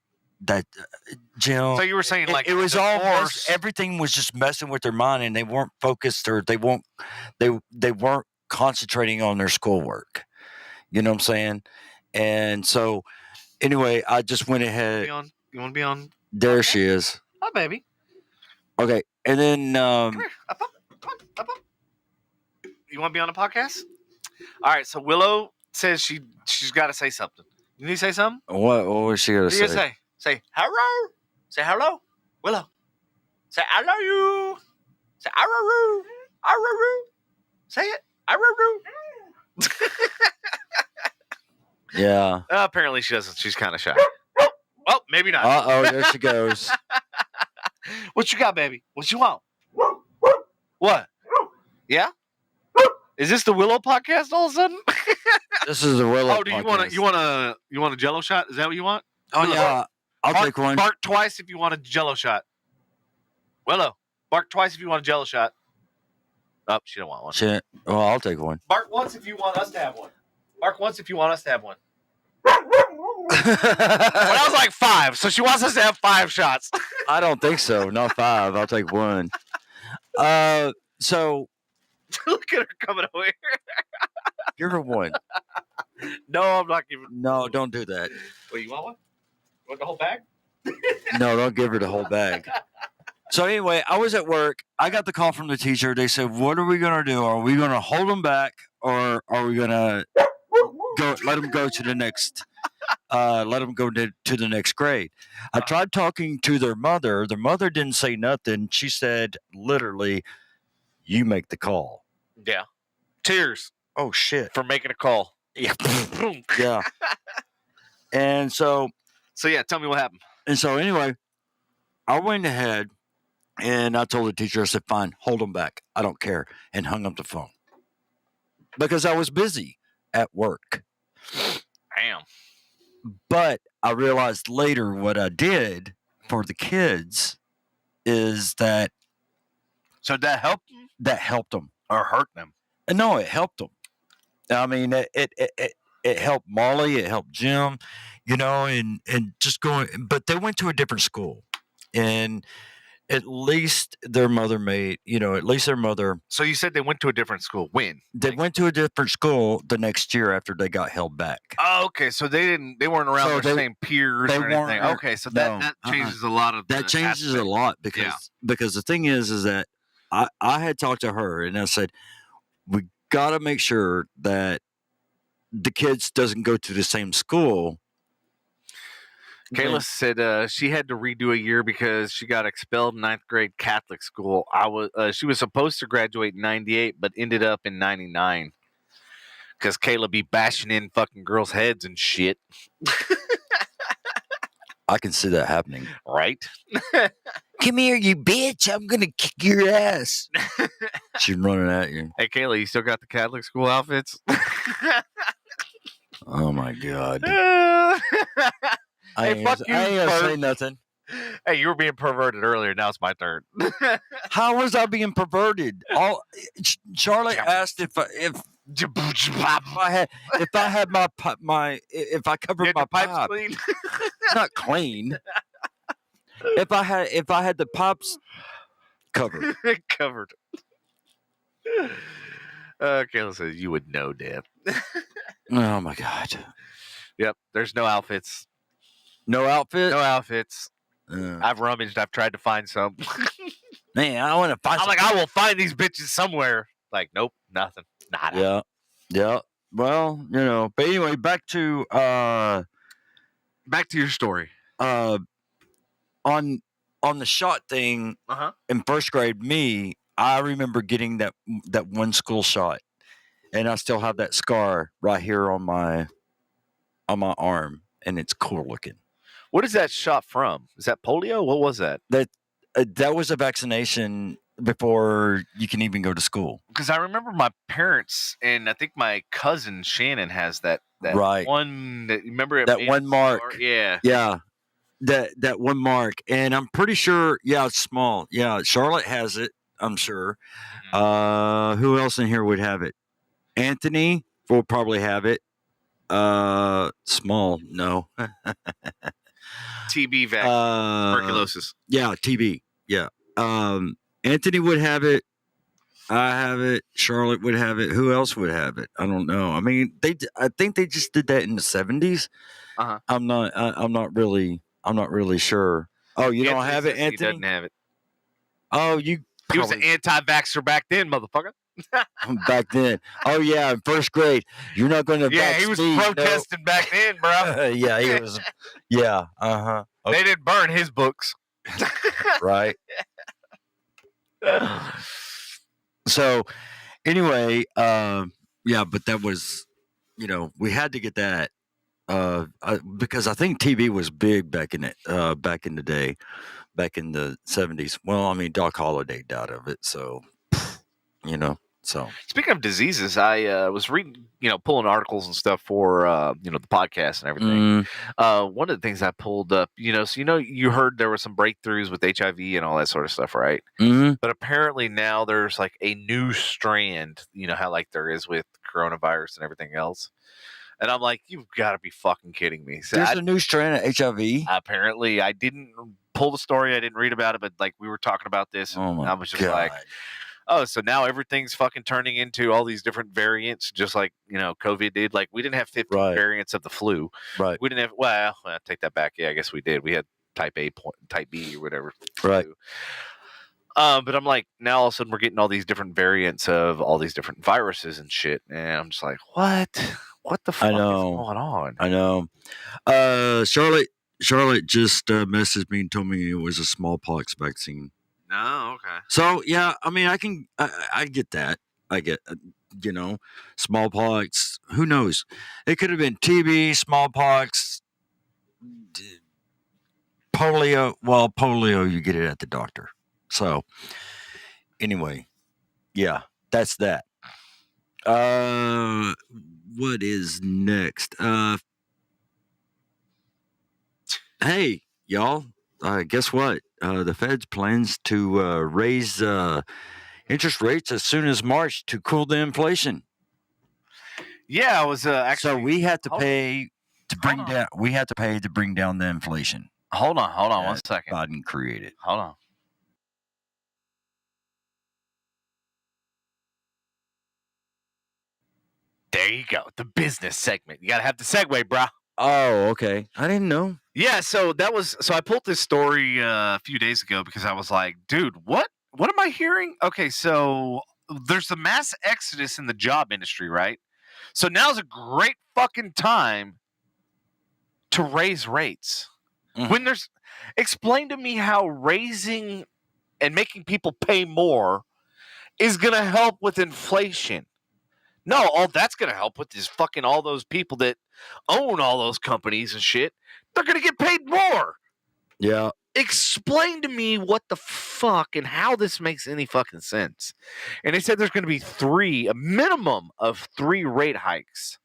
Jim. So you were saying like it was all everything was just messing with their mind, and they weren't focused, or they weren't concentrating on their schoolwork. You know what I'm saying? And so anyway, I just went ahead. You want to be on? There she is. Hi, baby. Okay, and then come here. Up. You want to be on a podcast? All right. So Willow says she's got to say something. You need to say something? What was she going to say? What do you say? Say hello. Say hello. Willow. Say I love you. Say araroo. Araroo. Say it. Araroo. Yeah. Apparently she doesn't. She's kind of shy. Well, maybe not. Uh-oh, there she goes. What you got, baby? What you want? What? Yeah? Is this the Willow podcast all of a sudden? This is the Willow. Oh, do you want a Jello shot? Is that what you want? Oh yeah, I'll take one. Bark twice if you want a Jello shot. Willow, bark twice if you want a Jello shot. Oh, she don't want one. Shit. Well, I'll take one. Bark once if you want us to have one. Bark once if you want us to have one. Well, that was like 5, so she wants us to have 5 shots. I don't think so. Not 5. I'll take one. So look at her coming over here. Give her one. No, I'm not giving. No, don't do that. Wait, you want one? You want the whole bag? No, don't give her the whole bag. So anyway, I was at work. I got the call from the teacher. They said, "What are we going to do? Are we going to hold them back, or are we going to let them go to the next? Let them go to the next grade?" I tried talking to their mother. Their mother didn't say nothing. She said, literally, "You make the call." Yeah. Tears. Oh shit! For making a call. Yeah. Yeah. And so yeah, tell me what happened. And so anyway, I went ahead and I told the teacher, I said, "Fine, hold them back. I don't care," and hung up the phone because I was busy at work. Damn. But I realized later what I did for the kids is that. So that helped them? That helped them. Or hurt them? No, it helped them. I mean, it helped Molly, it helped Jim, and just going. But they went to a different school, and at least their mother So you said they went to a different school. When? They went to a different school the next year after they got held back. Oh, okay. So they weren't around their same peers or anything. Okay, so that changes a lot of. That changes a lot because the thing is that I had talked to her and I said, we got to make sure that the kids doesn't go to the same school. Kayla said she had to redo a year because she got expelled in 9th grade Catholic school. She was supposed to graduate in 98, but ended up in 99 because Kayla be bashing in fucking girls' heads and shit. I can see that happening. Right? Come here, you bitch. I'm going to kick your ass. She's running at you. Hey, Kayla, you still got the Catholic school outfits? Oh, my God. Hey, fuck you, I ain't going to say nothing. Hey, you were being perverted earlier. Now it's my turn. How was I being perverted? Charlotte asked if I covered my pipes clean. Not clean. If I had the pipes Covered. Covered. Kayla says you would know, Deb. Oh my God. Yep. There's no outfits. No outfit. No outfits. I've rummaged. I've tried to find some. Man, I want to find. I'm like, I will find these bitches somewhere. Like, nope, nothing. Nada. Yeah. Well, but anyway, back to your story. On the shot thing in first grade, I remember getting that one school shot, and I still have that scar right here on my arm, and it's cool looking. What is that shot from? Is that polio? What was that? That was a vaccination before you can even go to school. Because I remember my parents, and I think my cousin Shannon has that right. one. Remember that one mark? Yeah. That one mark, and I'm pretty sure. Yeah, it's small. Yeah, Charlotte has it. I'm sure. Mm-hmm. Who else in here would have it? Anthony will probably have it. Small, no. TB vaccine, tuberculosis. Yeah, TB. Yeah. Anthony would have it. I have it. Charlotte would have it. Who else would have it? I don't know. I mean, I think they just did that in the 70s. I'm not really sure. Oh, you don't have it, Anthony? He doesn't have it. Oh, he was an anti-vaxxer back then, motherfucker. Back then. Oh yeah, in first grade. You're not going to. Yeah, he was protesting back then, bro. Yeah, he was. Yeah. Okay. They didn't burn his books. Right. So, anyway, yeah, but that was, we had to get that because I think TV was big back in the day, back in the 70s. Well, I mean, Doc Holliday died of it, so So speaking of diseases, I was reading, pulling articles and stuff for the podcast and everything. One of the things I pulled up, so you heard there were some breakthroughs with HIV and all that sort of stuff, right? Mm-hmm. But apparently now there's like a new strand, how like there is with coronavirus and everything else. And I'm like, you've got to be fucking kidding me. So there's a new strand of HIV. Apparently, I didn't pull the story. I didn't read about it, but like we were talking about this, and I was just like, oh, so now everything's fucking turning into all these different variants, just like, COVID did. Like, we didn't have 50 variants of the flu. Right. We didn't have, well, I take that back. Yeah, I guess we did. We had type A, type B, or whatever. Right. But I'm like, now all of a sudden we're getting all these different variants of all these different viruses and shit. And I'm just like, what? What the fuck is going on? I know. Charlotte just messaged me and told me it was a smallpox vaccine. No, okay. So yeah, I mean, I get that. I get, smallpox. Who knows? It could have been TB, smallpox, polio. Well, polio, you get it at the doctor. So anyway, yeah, that's that. What is next? Hey, y'all. Guess what? The Fed's plans to raise interest rates as soon as March to cool the inflation. Yeah, I was actually. So we had to pay to bring down. We had to pay to bring down the inflation. Hold on, 1 second. Biden created. Hold on. There you go. The business segment. You gotta have the segue, brah. Oh, okay. I didn't know. Yeah, so I pulled this story a few days ago because I was like, dude, what am I hearing? Okay, so there's the mass exodus in the job industry, right? So now's a great fucking time to raise rates. When explain to me how raising and making people pay more is going to help with inflation. No, all that's going to help with is fucking all those people that own all those companies and shit. They're going to get paid more. Yeah. Explain to me what the fuck and how this makes any fucking sense. And they said there's going to be a minimum of 3 rate hikes.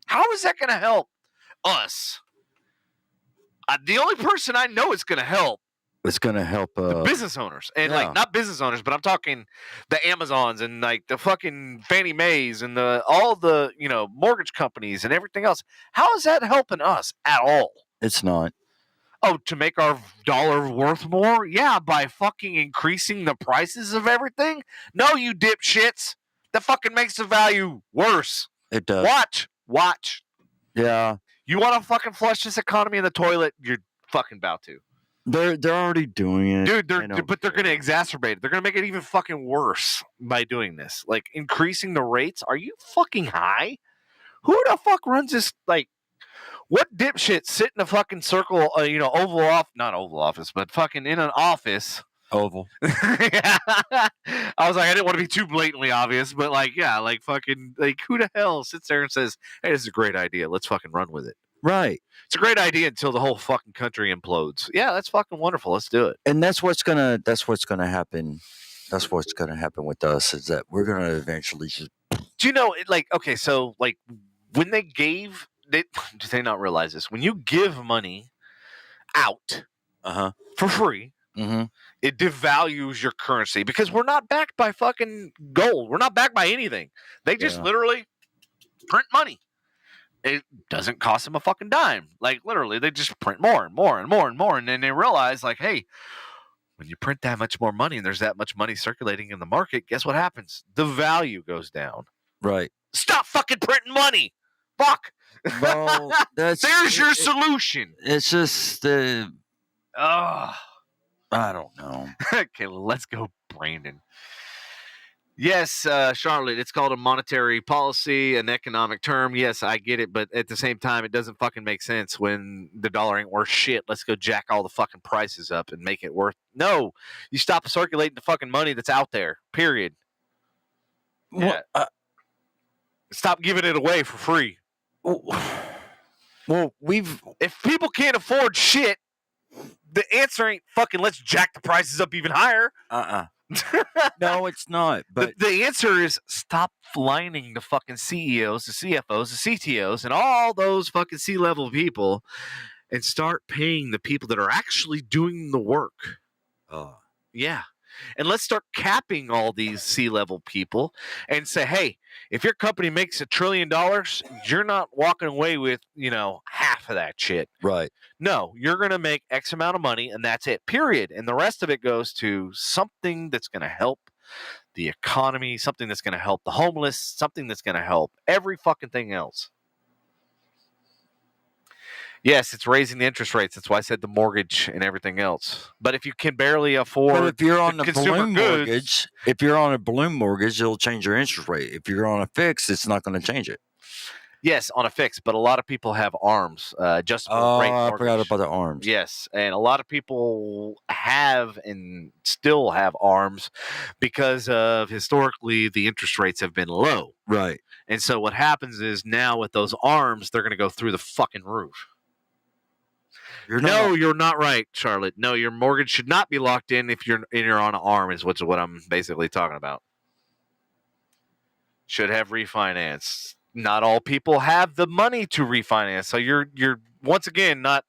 How is that going to help us? The only person I know it's going to help. It's going to help the business owners. And like not business owners, but I'm talking the Amazons and like the fucking Fannie Mae's and all the, mortgage companies and everything else. How is that helping us at all? It's not. Oh, to make our dollar worth more? Yeah, by fucking increasing the prices of everything? No, you dipshits. That fucking makes the value worse. It does. Watch. Yeah. You want to fucking flush this economy in the toilet? You're fucking about to. They're already doing it. Dude, they're going to exacerbate it. They're going to make it even fucking worse by doing this. Like, increasing the rates? Are you fucking high? Who the fuck runs this, like, what dipshit sit in a fucking circle, not Oval Office, but fucking in an office. Oval. Yeah. I was like, I didn't want to be too blatantly obvious, but like, yeah, like fucking, like, who the hell sits there and says, hey, this is a great idea. Let's fucking run with it. Right. It's a great idea until the whole fucking country implodes. Yeah, that's fucking wonderful. Let's do it. And that's what's gonna happen. That's what's gonna happen with us, is that we're gonna eventually just. Do you know, like, okay, so like when do they not realize this? When you give money out for free, it devalues your currency because we're not backed by fucking gold. We're not backed by anything. They just literally print money. It doesn't cost them a fucking dime. Like, literally, they just print more and more and more and more. And then they realize, like, hey, when you print that much more money and there's that much money circulating in the market, guess what happens? The value goes down. Right. Stop fucking printing money. Fuck. Well, there's your solution. It's just I don't know. Okay, let's go, Brandon. Yes, Charlotte, it's called a monetary policy, an economic term. Yes, I get it, but at the same time, it doesn't fucking make sense when the dollar ain't worth shit. Let's go jack all the fucking prices up and make it worth. No, you stop circulating the fucking money that's out there, period. Yeah. Stop giving it away for free. Well, if people can't afford shit, the answer ain't fucking let's jack the prices up even higher. No, it's not. But the answer is stop flining the fucking CEOs, the CFOs, the CTOs, and all those fucking C-level people, and start paying the people that are actually doing the work. Yeah. And let's start capping all these C-level people and say, hey, if your company makes $1 trillion, you're not walking away with, half of that shit. Right. No, you're going to make X amount of money and that's it, period. And the rest of it goes to something that's going to help the economy, something that's going to help the homeless, something that's going to help every fucking thing else. Yes, it's raising the interest rates. That's why I said the mortgage and everything else. But if you can barely afford, if you're on the balloon mortgage, it'll change your interest rate. If you're on a fixed, it's not going to change it. Yes, on a fixed, but a lot of people have ARMs, adjustable rate mortgage. I forgot about the ARMs. Yes, and a lot of people have and still have ARMs because of historically the interest rates have been low. Right. And so what happens is now with those ARMs, they're going to go through the fucking roof. You're not right, Charlotte. No, your mortgage should not be locked in if you're on an ARM is what I'm basically talking about. Should have refinanced. Not all people have the money to refinance. So you're once again not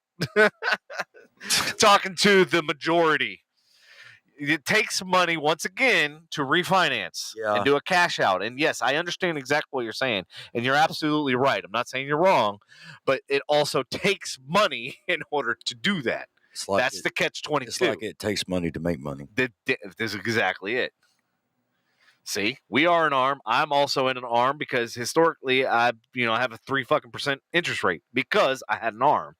talking to the majority. It takes money once again to refinance and do a cash out. And yes, I understand exactly what you're saying. And you're absolutely right. I'm not saying you're wrong, but it also takes money in order to do that. That's the catch-22. It's like it takes money to make money. This is exactly it. See, we are an ARM. I'm also in an ARM because historically I have a 3% interest rate because I had an ARM.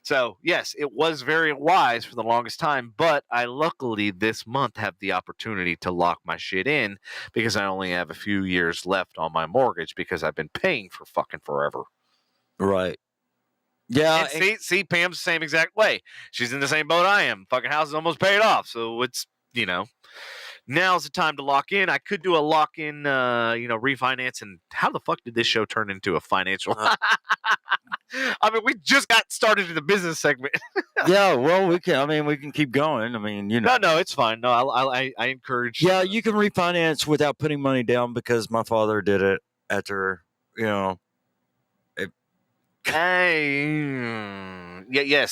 So, yes, it was very wise for the longest time, but I luckily this month have the opportunity to lock my shit in because I only have a few years left on my mortgage because I've been paying for fucking forever. Right. Yeah. And see, Pam's the same exact way. She's in the same boat I am. Fucking house is almost paid off. So it's, now's the time to lock in. I could do a lock-in, refinance. And how the fuck did this show turn into a financial? I mean, we just got started in the business segment. Yeah, well, we can keep going. I mean, No, it's fine. No, I encourage. Yeah, you can refinance without putting money down because my father did it after, Yes,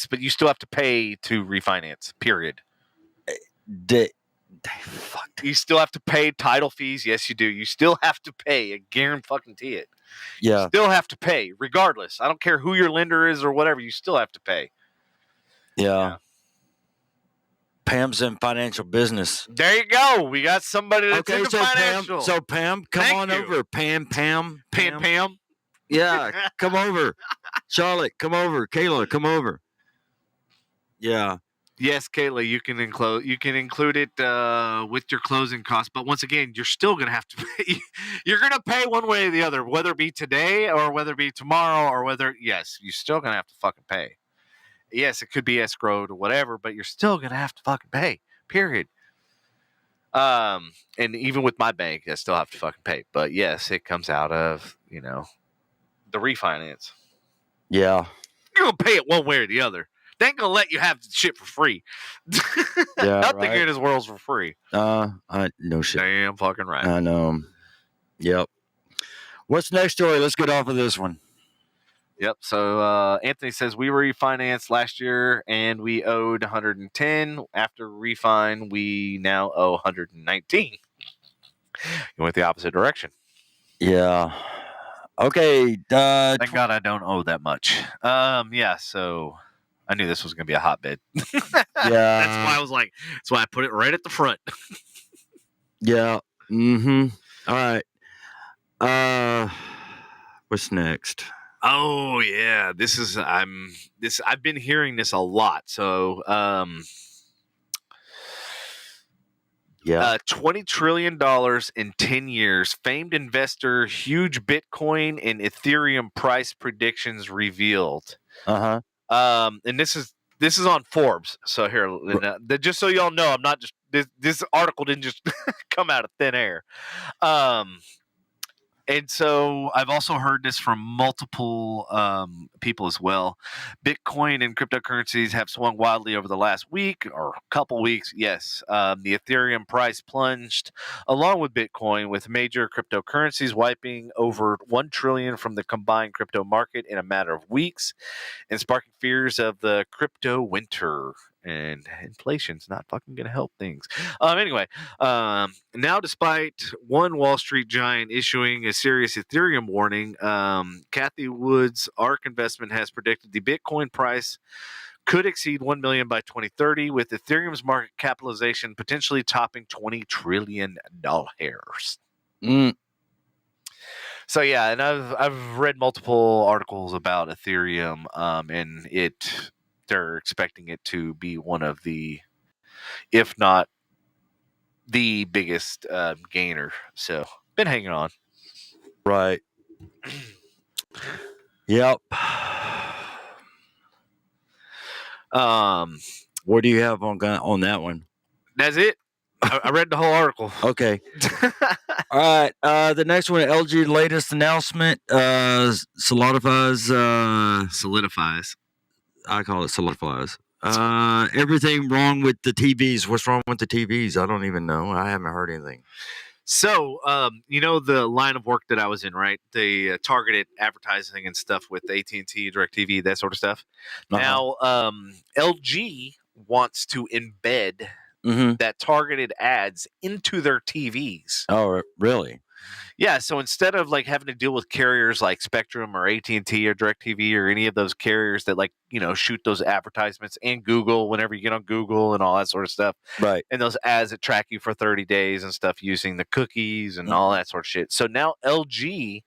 but you still have to pay to refinance, period. You still have to pay title fees. Yes, you do. You still have to pay. I guarantee it. Yeah. You still have to pay, regardless. I don't care who your lender is or whatever. You still have to pay. Yeah. Pam's in financial business. There you go. We got somebody that's in the financial. Pam, come on over. Pam. Yeah, come over. Charlotte, come over. Kayla, come over. Yeah. Yes, Kayla, you can include it with your closing costs, but once again, you're still gonna have to pay. You're gonna pay one way or the other, whether it be today or whether it be tomorrow or whether you're still gonna have to fucking pay. Yes, it could be escrowed or whatever, but you're still gonna have to fucking pay. Period. And even with my bank, I still have to fucking pay. But yes, it comes out of the refinance. Yeah. You're gonna pay it one way or the other. They ain't gonna let you have the shit for free. Yeah, nothing in this world's for free. No shit. Damn fucking right. I know. Yep. What's the next story? Let's get off of this one. Yep. So Anthony says we refinanced last year and we owed 110. After refine, we now owe 119. You went the opposite direction. Yeah. Okay. Thank God I don't owe that much. Yeah. So I knew this was going to be a hotbed. Yeah. That's why I was like, that's why I put it right at the front. Yeah. Mm-hmm. All right. What's next? Oh yeah, I've been hearing this a lot. So $20 trillion in 10 years. Famed investor, huge Bitcoin and Ethereum price predictions revealed. Uh-huh. And this is on Forbes. So here, just so y'all know, I'm not just this article didn't just come out of thin air. And so I've also heard this from multiple people as well. Bitcoin and cryptocurrencies have swung wildly over the last week or couple weeks. Yes, the Ethereum price plunged along with Bitcoin, with major cryptocurrencies wiping over $1 trillion from the combined crypto market in a matter of weeks and sparking fears of the crypto winter. And inflation's not fucking going to help things. Anyway, now despite one Wall Street giant issuing a serious Ethereum warning, Kathy Wood's ARK investment has predicted the Bitcoin price could exceed 1 million by 2030, with Ethereum's market capitalization potentially topping $20 trillion. So yeah, and I've read multiple articles about Ethereum, and they're expecting it to be one of the, if not the biggest gainer. So been hanging on. Right. Yep. What do you have on that one? That's it. I read the whole article. Okay. All right. The next one, LG latest announcement solidifies. I call it solidifies. Everything wrong with the TVs. What's wrong with the TVs? I don't even know. I haven't heard anything. So, the line of work that I was in, right? The targeted advertising and stuff with AT&T, DirecTV, that sort of stuff. Uh-huh. Now, LG wants to embed that targeted ads into their TVs. Oh, really? Yeah, so instead of having to deal with carriers like Spectrum or AT&T or DirecTV or any of those carriers that shoot those advertisements, and Google whenever you get on Google and all that sort of stuff, right? And those ads that track you for 30 days and stuff using the cookies and all that sort of shit. So now LG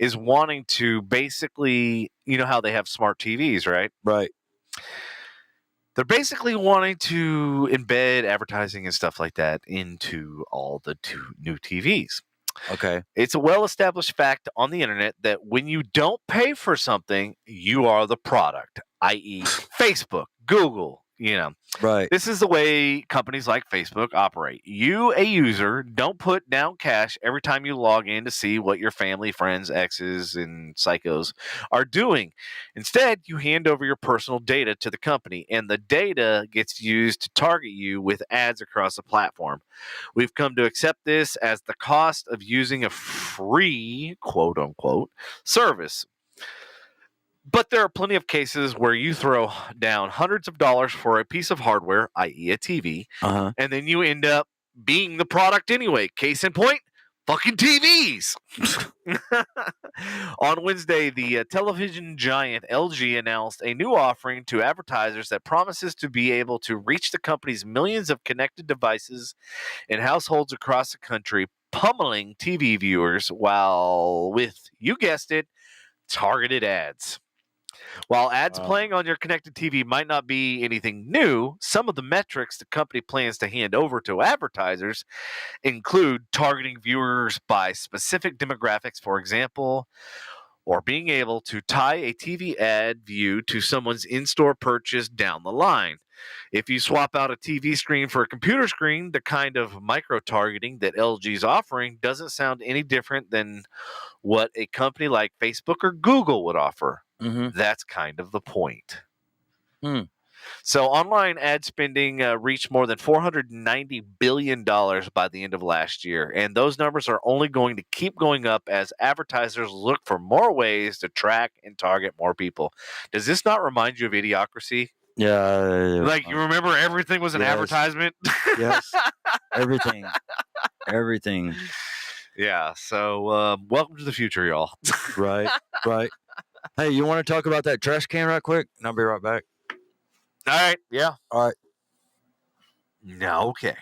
is wanting to basically, how they have smart TVs, right? Right. They're basically wanting to embed advertising and stuff like that into all the new TVs. Okay. It's a well-established fact on the internet that when you don't pay for something, you are the product, i.e. Facebook, Google, Right. This is the way companies like Facebook operate. You, a user, don't put down cash every time you log in to see what your family, friends, exes, and psychos are doing. Instead, you hand over your personal data to the company, and the data gets used to target you with ads across the platform. We've come to accept this as the cost of using a free, quote-unquote, service. But there are plenty of cases where you throw down hundreds of dollars for a piece of hardware, i.e. a TV, and then you end up being the product anyway. Case in point, fucking TVs. On Wednesday, the television giant LG announced a new offering to advertisers that promises to be able to reach the company's millions of connected devices in households across the country, pummeling TV viewers while with, you guessed it, targeted ads. While ads playing on your connected TV might not be anything new, some of the metrics the company plans to hand over to advertisers include targeting viewers by specific demographics, for example, or being able to tie a TV ad view to someone's in-store purchase down the line. If you swap out a TV screen for a computer screen, the kind of micro-targeting that LG is offering doesn't sound any different than what a company like Facebook or Google would offer. Mm-hmm. That's kind of the point. Hmm. So online ad spending reached more than $490 billion by the end of last year. And those numbers are only going to keep going up as advertisers look for more ways to track and target more people. Does this not remind you of Idiocracy? Yeah. Like, you remember everything was an advertisement? Yes. Everything. Everything. Yeah. So welcome to the future, y'all. Right. Right. Hey, you want to talk about that trash can right quick? And I'll be right back. All right. Yeah. All right. No, okay.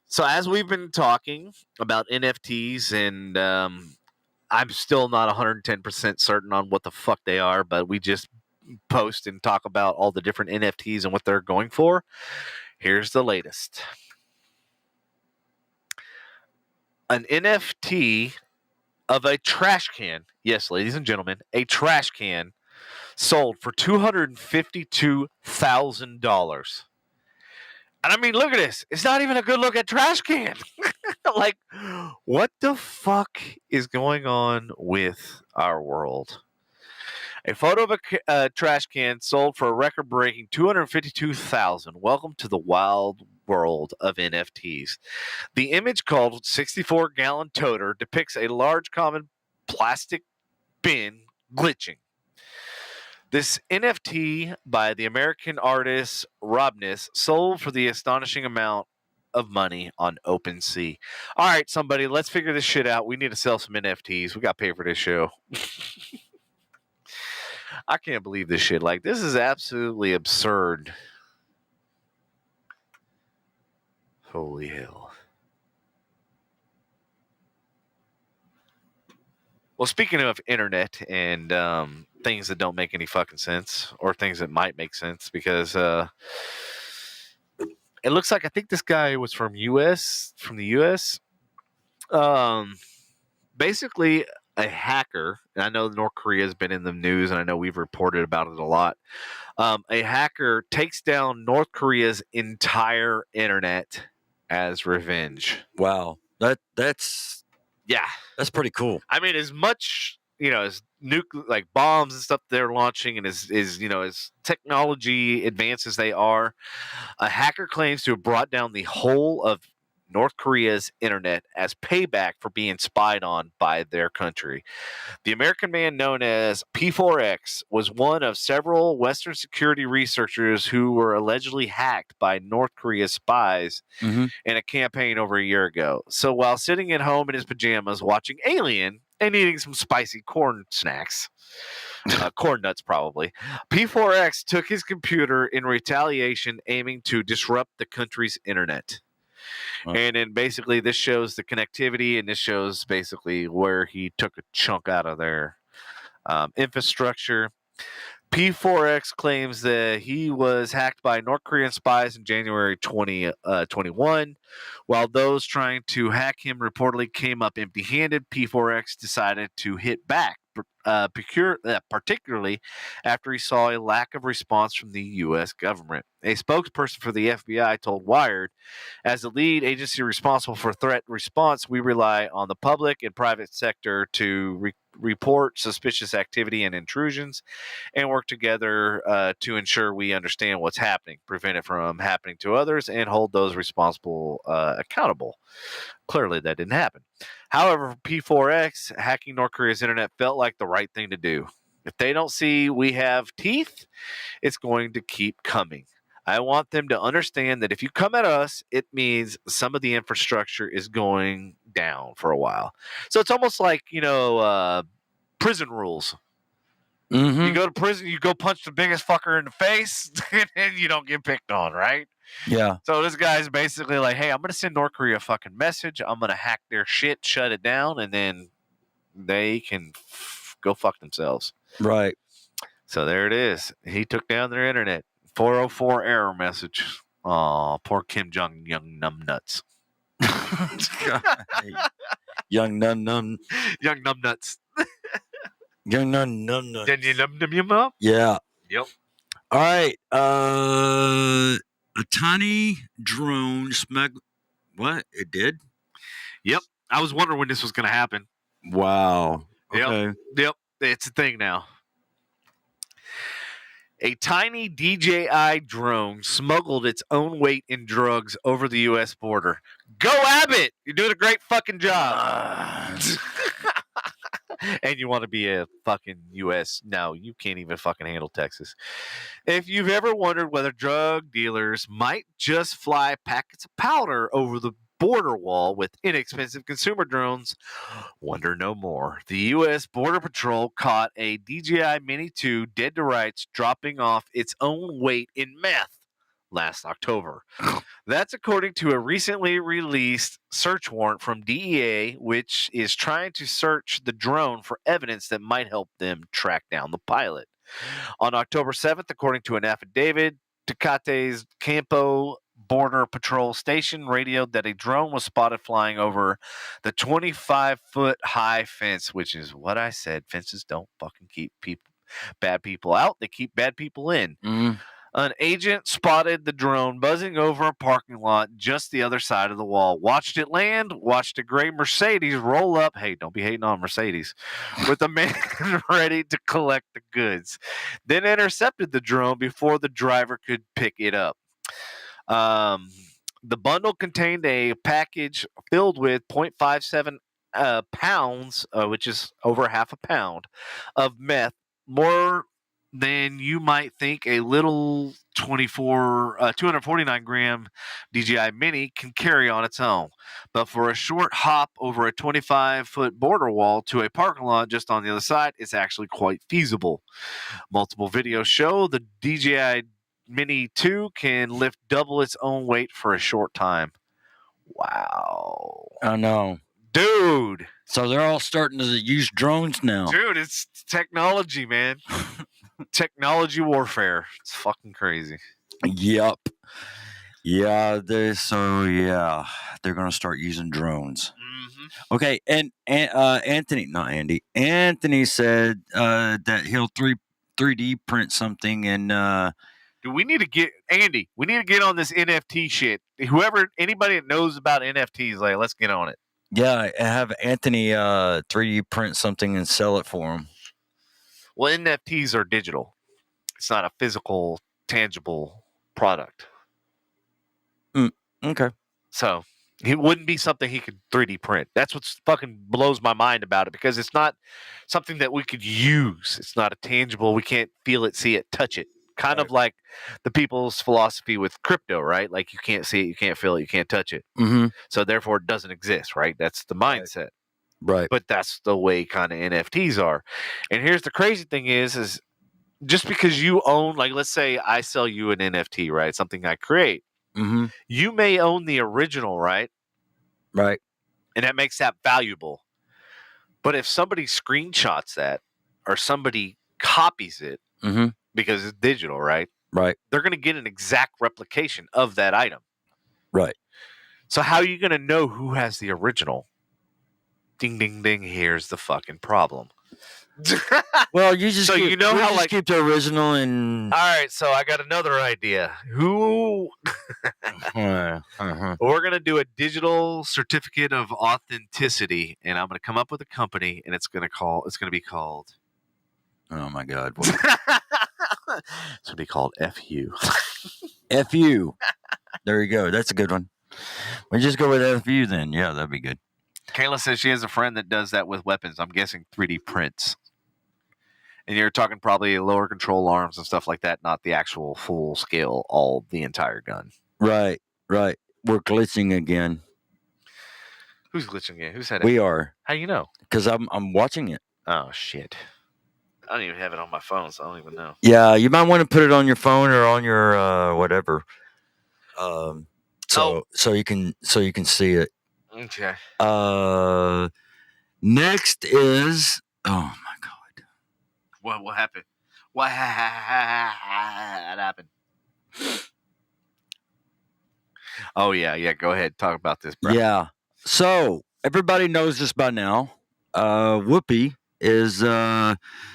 So as we've been talking about NFTs, and I'm still not 110% certain on what the fuck they are, but we just post and talk about all the different NFTs and what they're going for. Here's the latest. An NFT of a trash can, yes, ladies and gentlemen, a trash can sold for $252,000. And I mean, look at this. It's not even a good look at trash can. Like, what the fuck is going on with our world? A photo of a trash can sold for a record-breaking $252,000. Welcome to the wild world of NFTs. The image, called 64-gallon toter, depicts a large common plastic bin glitching. This NFT by the American artist Robness sold for the astonishing amount of money on OpenSea. All right, somebody, let's figure this shit out. We need to sell some NFTs. We got to pay for this show. I can't believe this shit. Like, this is absolutely absurd. Holy hell. Well, speaking of internet and things that don't make any fucking sense, or things that might make sense, because it looks like, I think this guy was from the US. Basically a hacker, and I know North Korea has been in the news, and I know we've reported about it a lot. A hacker takes down North Korea's entire internet as revenge. Wow. That's pretty cool. I mean, as much, as like bombs and stuff they're launching, and as technology advances they are, a hacker claims to have brought down the whole of North Korea's internet as payback for being spied on by their country. The American man known as P4X was one of several Western security researchers who were allegedly hacked by North Korea's spies in a campaign over a year ago. So while sitting at home in his pajamas watching Alien and eating some spicy corn snacks, corn nuts probably, P4X took his computer in retaliation, aiming to disrupt the country's internet. And then basically this shows the connectivity, and this shows basically where he took a chunk out of their infrastructure. P4X claims that he was hacked by North Korean spies in January 2021. While those trying to hack him reportedly came up empty-handed, P4X decided to hit back, particularly after he saw a lack of response from the U.S. government. A spokesperson for the FBI told Wired, as the lead agency responsible for threat response, we rely on the public and private sector to report suspicious activity and intrusions and work together to ensure we understand what's happening, prevent it from happening to others, and hold those responsible accountable. Clearly, that didn't happen. However, for P4X, hacking North Korea's internet felt like the right thing to do. If they don't see we have teeth, it's going to keep coming. I want them to understand that if you come at us, it means some of the infrastructure is going down for a while. So it's almost like, prison rules. Mm-hmm. You go to prison, you go punch the biggest fucker in the face, and you don't get picked on, right? Yeah. So this guy's basically like, hey, I'm going to send North Korea a fucking message. I'm going to hack their shit, shut it down, and then they can go fuck themselves. Right. So there it is. He took down their internet. 404 error message. Aw, poor Kim Jong young numbnuts. Young num. Young numbnuts. Young num. Did you num? Yeah. Yep. All right. A tiny drone smuggled. What? It did? Yep. I was wondering when this was going to happen. Wow. Okay. Yep. It's a thing now. A tiny DJI drone smuggled its own weight in drugs over the U.S. border. Go Abbott! You're doing a great fucking job. And you want to be a fucking U.S. No, you can't even fucking handle Texas. If you've ever wondered whether drug dealers might just fly packets of powder over the border wall with inexpensive consumer drones, wonder no more. The U.S. Border Patrol caught a DJI Mini 2 dead to rights dropping off its own weight in meth last October. That's according to a recently released search warrant from DEA, which is trying to search the drone for evidence that might help them track down the pilot. On October 7th, according to an affidavit, Tecate's Campo Border Patrol Station radioed that a drone was spotted flying over the 25-foot high fence, which is what I said. Fences don't fucking keep bad people out. They keep bad people in. Mm-hmm. An agent spotted the drone buzzing over a parking lot just the other side of the wall. Watched it land, watched a gray Mercedes roll up. Hey, don't be hating on Mercedes. With a man ready to collect the goods. Then intercepted the drone before the driver could pick it up. The bundle contained a package filled with 0.57 pounds, which is over half a pound, of meth, more than you might think a little 249 gram DJI Mini can carry on its own. But for a short hop over a 25-foot border wall to a parking lot just on the other side, it's actually quite feasible. Multiple videos show the DJI Mini 2 can lift double its own weight for a short time. Wow. I know. Dude. So they're all starting to use drones now. Dude, it's technology, man. Technology warfare. It's fucking crazy. Yep. Yeah, they're going to start using drones. Mm-hmm. Okay, and Anthony said that he'll 3D print something and dude, we need to get on this NFT shit. Anybody that knows about NFTs, like, let's get on it. Yeah, have Anthony 3D print something and sell it for him. Well, NFTs are digital. It's not a physical, tangible product. Okay. So it wouldn't be something he could 3D print. That's what fucking blows my mind about it, because it's not something that we could use. It's not a tangible. We can't feel it, see it, touch it. Kind of like the people's philosophy with crypto, right? Like, you can't see it, you can't feel it, you can't touch it. Mm-hmm. So therefore it doesn't exist, right? That's the mindset. Right. But that's the way kind of NFTs are. And here's the crazy thing is just because you own, like, let's say I sell you an NFT, right? Something I create. Mm-hmm. You may own the original, right? Right. And that makes that valuable. But if somebody screenshots that or somebody copies it, mm-hmm. because it's digital, right? Right. They're going to get an exact replication of that item. Right. So how are you going to know who has the original? Ding, ding, ding. Here's the fucking problem. Well, you just keep the original and. All right, so I got another idea. Who? Uh-huh. We're gonna do a digital certificate of authenticity, and I'm gonna come up with a company, and it's gonna be called. Oh my God! It's gonna be called FU. FU. There you go. That's a good one. We just go with FU then. Yeah, that'd be good. Kayla says she has a friend that does that with weapons. I'm guessing 3D prints. And you're talking probably lower control arms and stuff like that, not the actual full scale, the entire gun. Right. We're glitching again. Who's glitching it? Who's had it? We are. How you know? Because I'm watching it. Oh shit! I don't even have it on my phone, so I don't even know. Yeah, you might want to put it on your phone or on your whatever. So you can see it. Okay. Next is oh my god. What happened? What happened? Oh yeah. Go ahead, talk about this, bro. Yeah. So everybody knows this by now. Whoopi is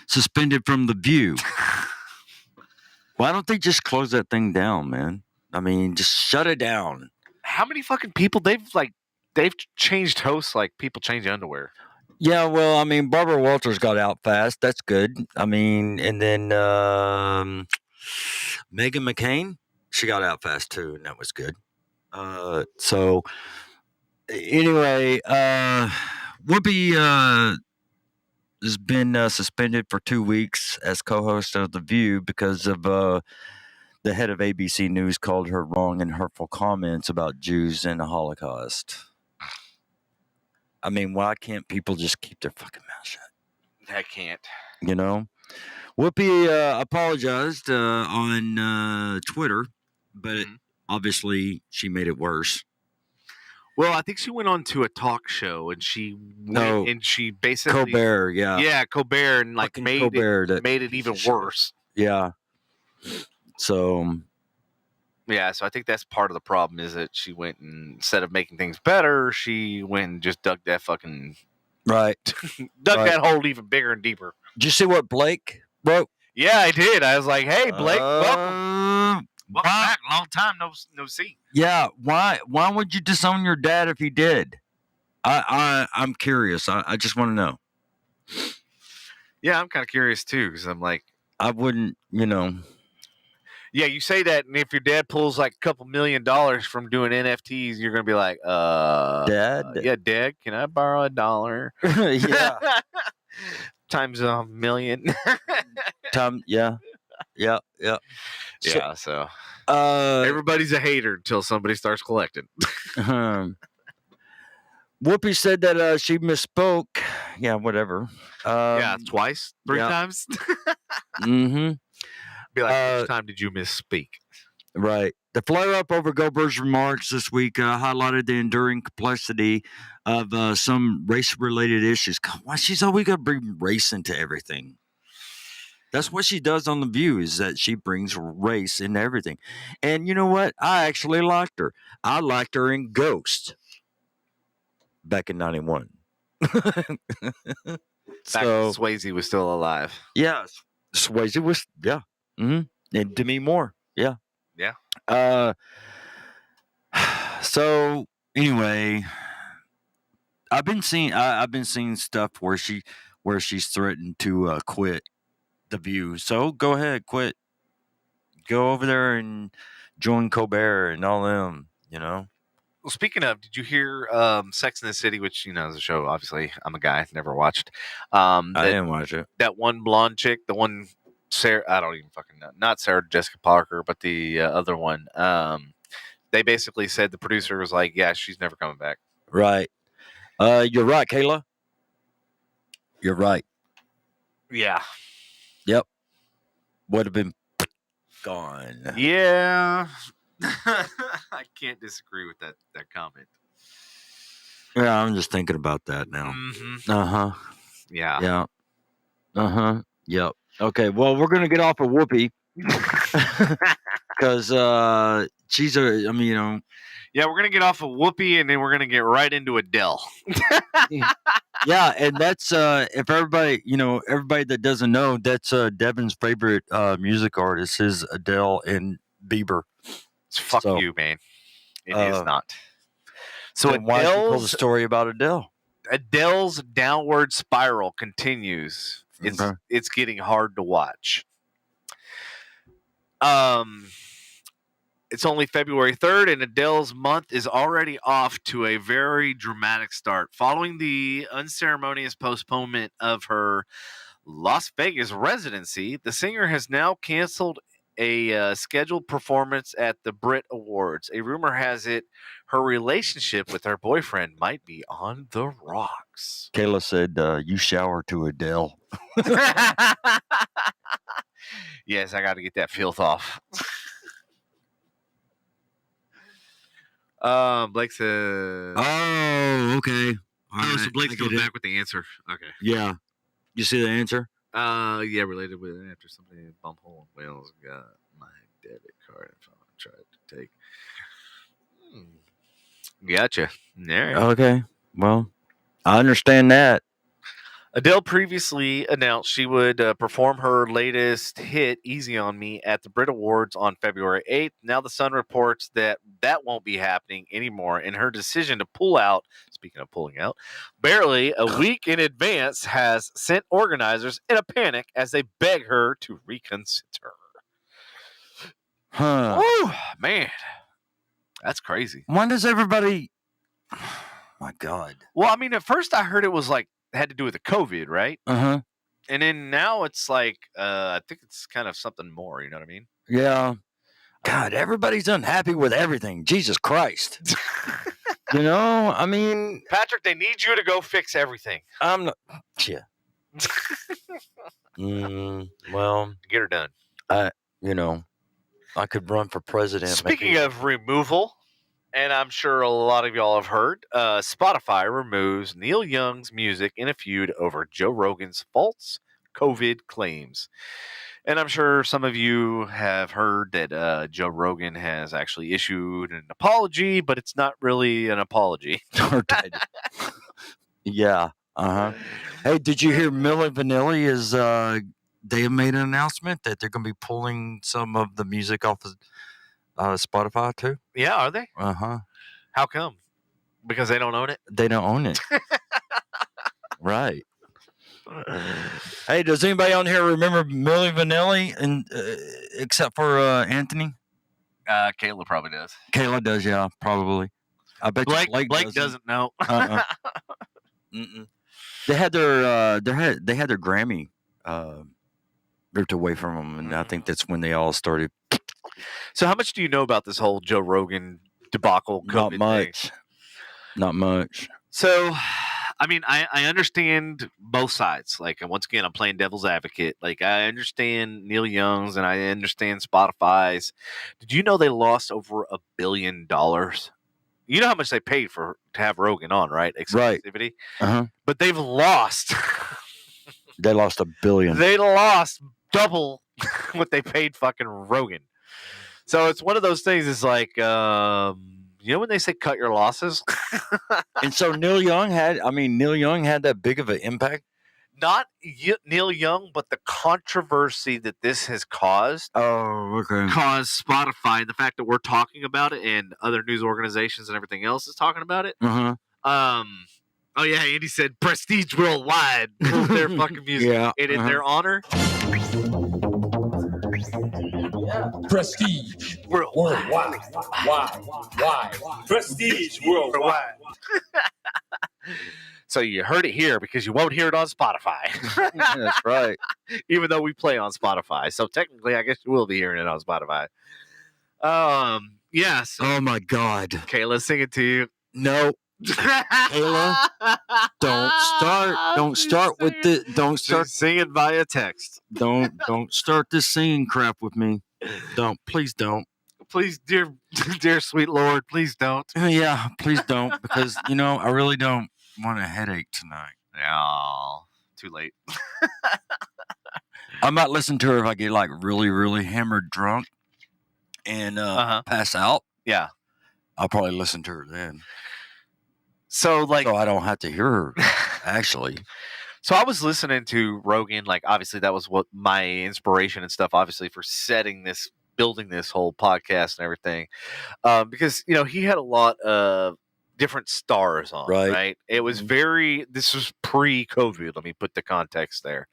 suspended from The View. Why don't they just close that thing down, man? I mean, just shut it down. How many fucking people they've changed hosts like people change underwear? Yeah, well, I mean, Barbara Walters got out fast. That's good. I mean, and then Meghan McCain, she got out fast too, and that was good. So anyway, Whoopi has been suspended for 2 weeks as co-host of The View because of the head of ABC News called her wrong and hurtful comments about Jews and the Holocaust. I mean, why can't people just keep their fucking mouth shut? I can't. You know? Whoopi apologized on Twitter, but obviously she made it worse. Well, I think she went on to a talk show and she basically Colbert, yeah, Colbert, and like made it even worse. Yeah. So I think that's part of the problem is that she went and instead of making things better, she went and just dug that fucking that hole even bigger and deeper. Did you see what Blake wrote? Yeah, I did. I was like, "Hey, Blake, welcome back. Long time no see." Yeah, why would you disown your dad if he did? I'm curious. I just want to know. Yeah, I'm kind of curious too because I'm like, I wouldn't, Yeah, you say that, and if your dad pulls like a couple $1 million from doing NFTs, you're gonna be like, Dad? Yeah, Dad, can I borrow $1? Yeah. Times $1 million. Yeah. So everybody's a hater until somebody starts collecting. Whoopi said that she misspoke. Yeah, whatever. Twice, 3 times. Mm-hmm. Be like, which time did you misspeak? Right. The flare-up over Goldberg's remarks this week highlighted the enduring complexity of some race-related issues. God, why she's always got to bring race into everything. That's what she does on The View, is that she brings race into everything. And you know what? I actually liked her. I liked her in Ghost back in 91. Swayze was still alive. Yeah. Swayze was, yeah. Mm-hmm. And Demi Moore. Yeah. Yeah. So anyway, I've been seeing stuff where she's threatened to quit The View. So go ahead, quit. Go over there and join Colbert and all them, Well, speaking of, did you hear Sex and the City, which, is a show, obviously, I'm a guy, never watched. I didn't watch it. That one blonde chick, the one, Sarah, I don't even fucking know. Not Sarah Jessica Parker, but the other one. They basically said the producer was like, yeah, she's never coming back. Right. You're right, Kayla. You're right. Yeah. Yep. Would have been gone. Yeah. I can't disagree with that comment. Yeah, I'm just thinking about that now. Mm-hmm. Uh-huh. Yeah. Yeah. Uh-huh. Yep. Okay, well, we're going to get off of Whoopi because she's Yeah, we're going to get off of Whoopi and then we're going to get right into Adele. Yeah, and that's if everybody that doesn't know, that's Devin's favorite music artist is Adele and Bieber. Fuck you, man. It is not. So why don't you tell the story about Adele? Adele's downward spiral continues. It's getting hard to watch. It's only February 3rd, and Adele's month is already off to a very dramatic start. Following the unceremonious postponement of her Las Vegas residency, the singer has now canceled a scheduled performance at the Brit Awards. A rumor has it her relationship with her boyfriend might be on the rocks. Kayla said, you shower to Adele. Yes, I got to get that filth off. Blake says. Oh, okay. Oh, so Blake's going back with the answer. Okay. Yeah. You see the answer? Yeah, related with it after somebody in Bumhole in Wales got my debit card and tried to take. Gotcha. All right. Okay. Well, I understand that. Adele previously announced she would perform her latest hit, Easy on Me, at the Brit Awards on February 8th. Now the Sun reports that won't be happening anymore, and her decision to pull out, speaking of pulling out, barely a week in advance has sent organizers in a panic as they beg her to reconsider. Huh. Woo, man, that's crazy. When does everybody... My God. Well, I mean, at first I heard it was like, had to do with the COVID, right? Uh-huh. And then now it's like, I think it's kind of something more, you know what I mean? Yeah. God, everybody's unhappy with everything. Jesus Christ. You know, I mean... Patrick, they need you to go fix everything. I'm not... Yeah. Well... Get her done. You know, I could run for president. Speaking of removal, and I'm sure a lot of y'all have heard, Spotify removes Neil Young's music in a feud over Joe Rogan's false COVID claims. And I'm sure some of you have heard that Joe Rogan has actually issued an apology, but it's not really an apology. Yeah. Uh-huh. Hey, did you hear Milli Vanilli is they have made an announcement that they're going to be pulling some of the music off of Spotify too? Yeah, are they? Uh-huh. How come? Because they don't own it? They don't own it. Right. Hey, does anybody on here remember Milli Vanilli, and except for Anthony? Kayla probably does. Kayla does, yeah, probably. I bet Blake doesn't know. They had their Grammy ripped away from them, and I think that's when they all started. So, how much do you know about this whole Joe Rogan debacle? Not much. Not much. So, I mean, I understand both sides. Like, and once again, I'm playing devil's advocate. Like, I understand Neil Young's and I understand Spotify's. Did you know they lost over $1 billion? You know how much they paid to have Rogan on, right? Exclusivity. Right. Uh-huh. But they've lost. They lost $1 billion. They lost double what they paid fucking Rogan. So it's one of those things. It's like, you know, when they say cut your losses. And so Neil Young had that big of an impact. Not Neil Young, but the controversy that this has caused. Oh, okay. Caused Spotify, and the fact that we're talking about it, and other news organizations and everything else is talking about it. Uh-huh. Oh yeah, Andy said Prestige Worldwide pulled their fucking music. Yeah. And in their honor. Prestige Worldwide. Why? Prestige Worldwide. So you heard it here because you won't hear it on Spotify. That's right. Even though we play on Spotify. So technically, I guess you will be hearing it on Spotify. Yes. Oh my God. Kayla, sing it to you. No. Kayla, don't start with the, don't start singing via text. Don't start this singing crap with me. Please don't. Please, dear sweet Lord, please don't. Yeah, please don't, because you know I really don't want a headache tonight. No, too late. I might listen to her if I get like really, really hammered drunk and pass out. Yeah, I'll probably listen to her then. So I don't have to hear her, actually. So I was listening to Rogan, like obviously that was what my inspiration and stuff, obviously for building this whole podcast and everything, because you know he had a lot of different stars on, right? It was this was pre-COVID. Let me put the context there.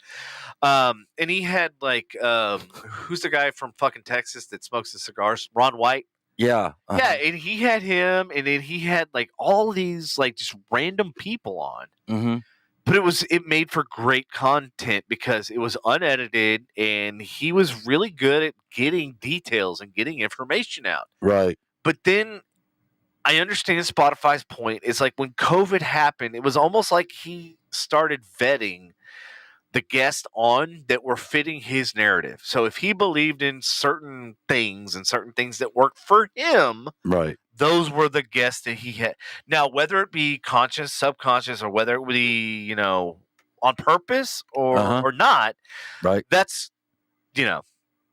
And he had like, who's the guy from fucking Texas that smokes the cigars? Ron White. Yeah. Yeah, and he had him, and then he had like all these like just random people on. Mm-hmm. But it made for great content because it was unedited, and he was really good at getting details and getting information out. Right. But then I understand Spotify's point. It's like when COVID happened, it was almost like he started vetting the guests on that were fitting his narrative. So if he believed in certain things and certain things that worked for him, Right. those were the guests that he had. Now, whether it be conscious, subconscious, or whether it be, on purpose or not, Right. that's,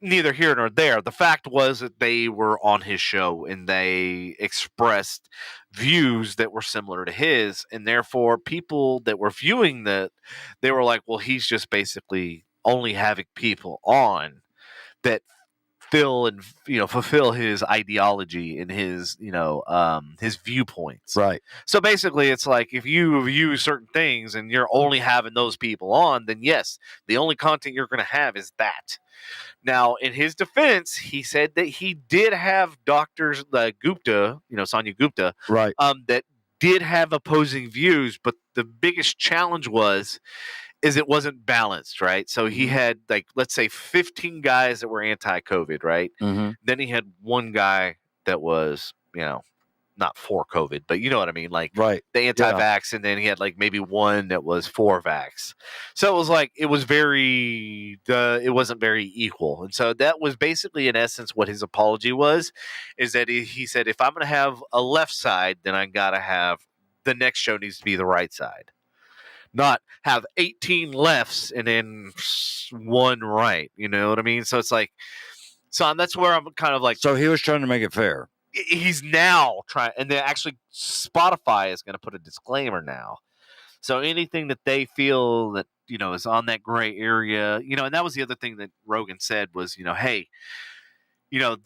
neither here nor there. The fact was that they were on his show and they expressed views that were similar to his, and therefore people that were viewing that, they were like, well, he's just basically only having people on that fulfill his ideology and his viewpoints. Right. So basically it's like if you view certain things and you're only having those people on, then yes, the only content you're going to have is that. Now, in his defense, he said that he did have doctors, Gupta, Sonia Gupta, Right. that did have opposing views, but the biggest challenge is it wasn't balanced, right? So he had, like, let's say 15 guys that were anti-COVID, right? Mm-hmm. Then he had one guy that was, not for COVID, but you know what I mean? Like right. the anti-vax, and then he had like maybe one that was for vax. So it was like, it wasn't very equal. And so that was basically in essence what his apology was, is that he said, if I'm going to have a left side, then I got to have the next show needs to be the right side. Not have 18 lefts and then one right. You know what I mean? So it's like, so that's where I'm kind of like. So he was trying to make it fair. He's now trying, and then actually Spotify is going to put a disclaimer now. So anything that they feel that, is on that gray area, and that was the other thing that Rogan said was, hey, a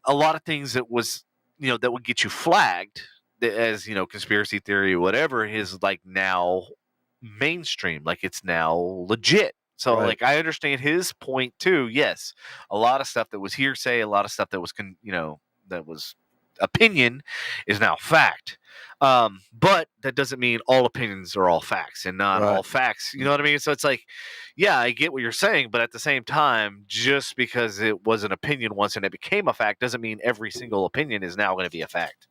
lot of things that was, that would get you flagged as, conspiracy theory or whatever is like now mainstream, like it's now legit. So Right. like I understand his point too. Yes, a lot of stuff that was hearsay, a lot of stuff that was that was opinion is now fact. But that doesn't mean all opinions are all facts, and not Right. all facts. You know what I mean? So it's like, yeah, I get what you're saying, but at the same time, just because it was an opinion once and it became a fact doesn't mean every single opinion is now going to be a fact.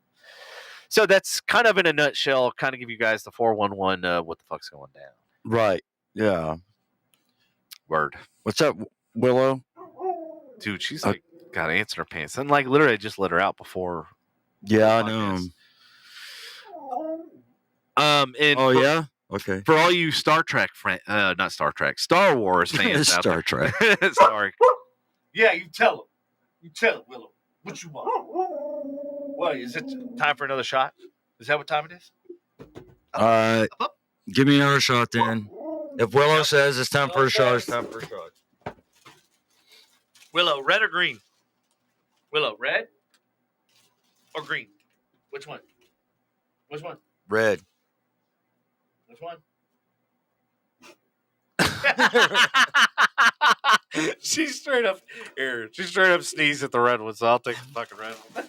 So that's kind of in a nutshell, kind of give you guys the 411 what the fuck's going down. Right. Yeah. Word. What's up, Willow? Dude, she's like got ants in her pants. And like literally I just let her out before. Yeah, I know. And yeah? Okay. For all you Star Trek not Star Trek, Star Wars fans out Star Trek. Sorry. Yeah, you tell him. You tell him, Willow. What you want? What, is it time for another shot? Is that what time it is? All right. Give me another shot then. If Willow says it's time for a shot, it's time for a shot. Willow, red or green? Willow, red or green? Which one? Which one? Red. Which one? She straight up sneezed at the red one, so I'll take the fucking red one.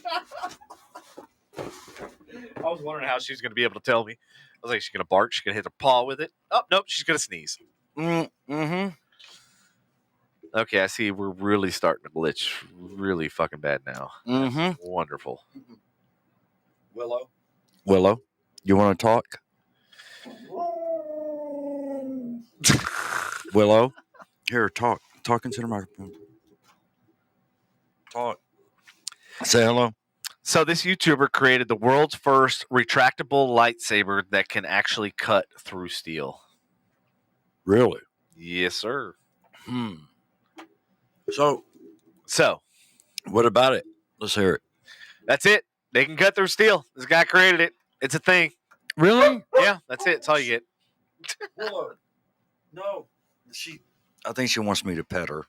I was wondering how she's gonna be able to tell me. I was like, she's gonna bark, she's gonna hit her paw with it. Oh nope, she's gonna sneeze. Mm-hmm. Okay, I see we're really starting to glitch really fucking bad now. Mm-hmm. Wonderful. Willow, you want to talk? Willow, here, talk. Talk into the microphone. Talk. Say hello. So this YouTuber created the world's first retractable lightsaber that can actually cut through steel. Really? Yes, sir. So, what about it? Let's hear it. That's it. They can cut through steel. This guy created it. It's a thing. Really? Yeah, that's it. That's all you get. Willow. No. I think she wants me to pet her.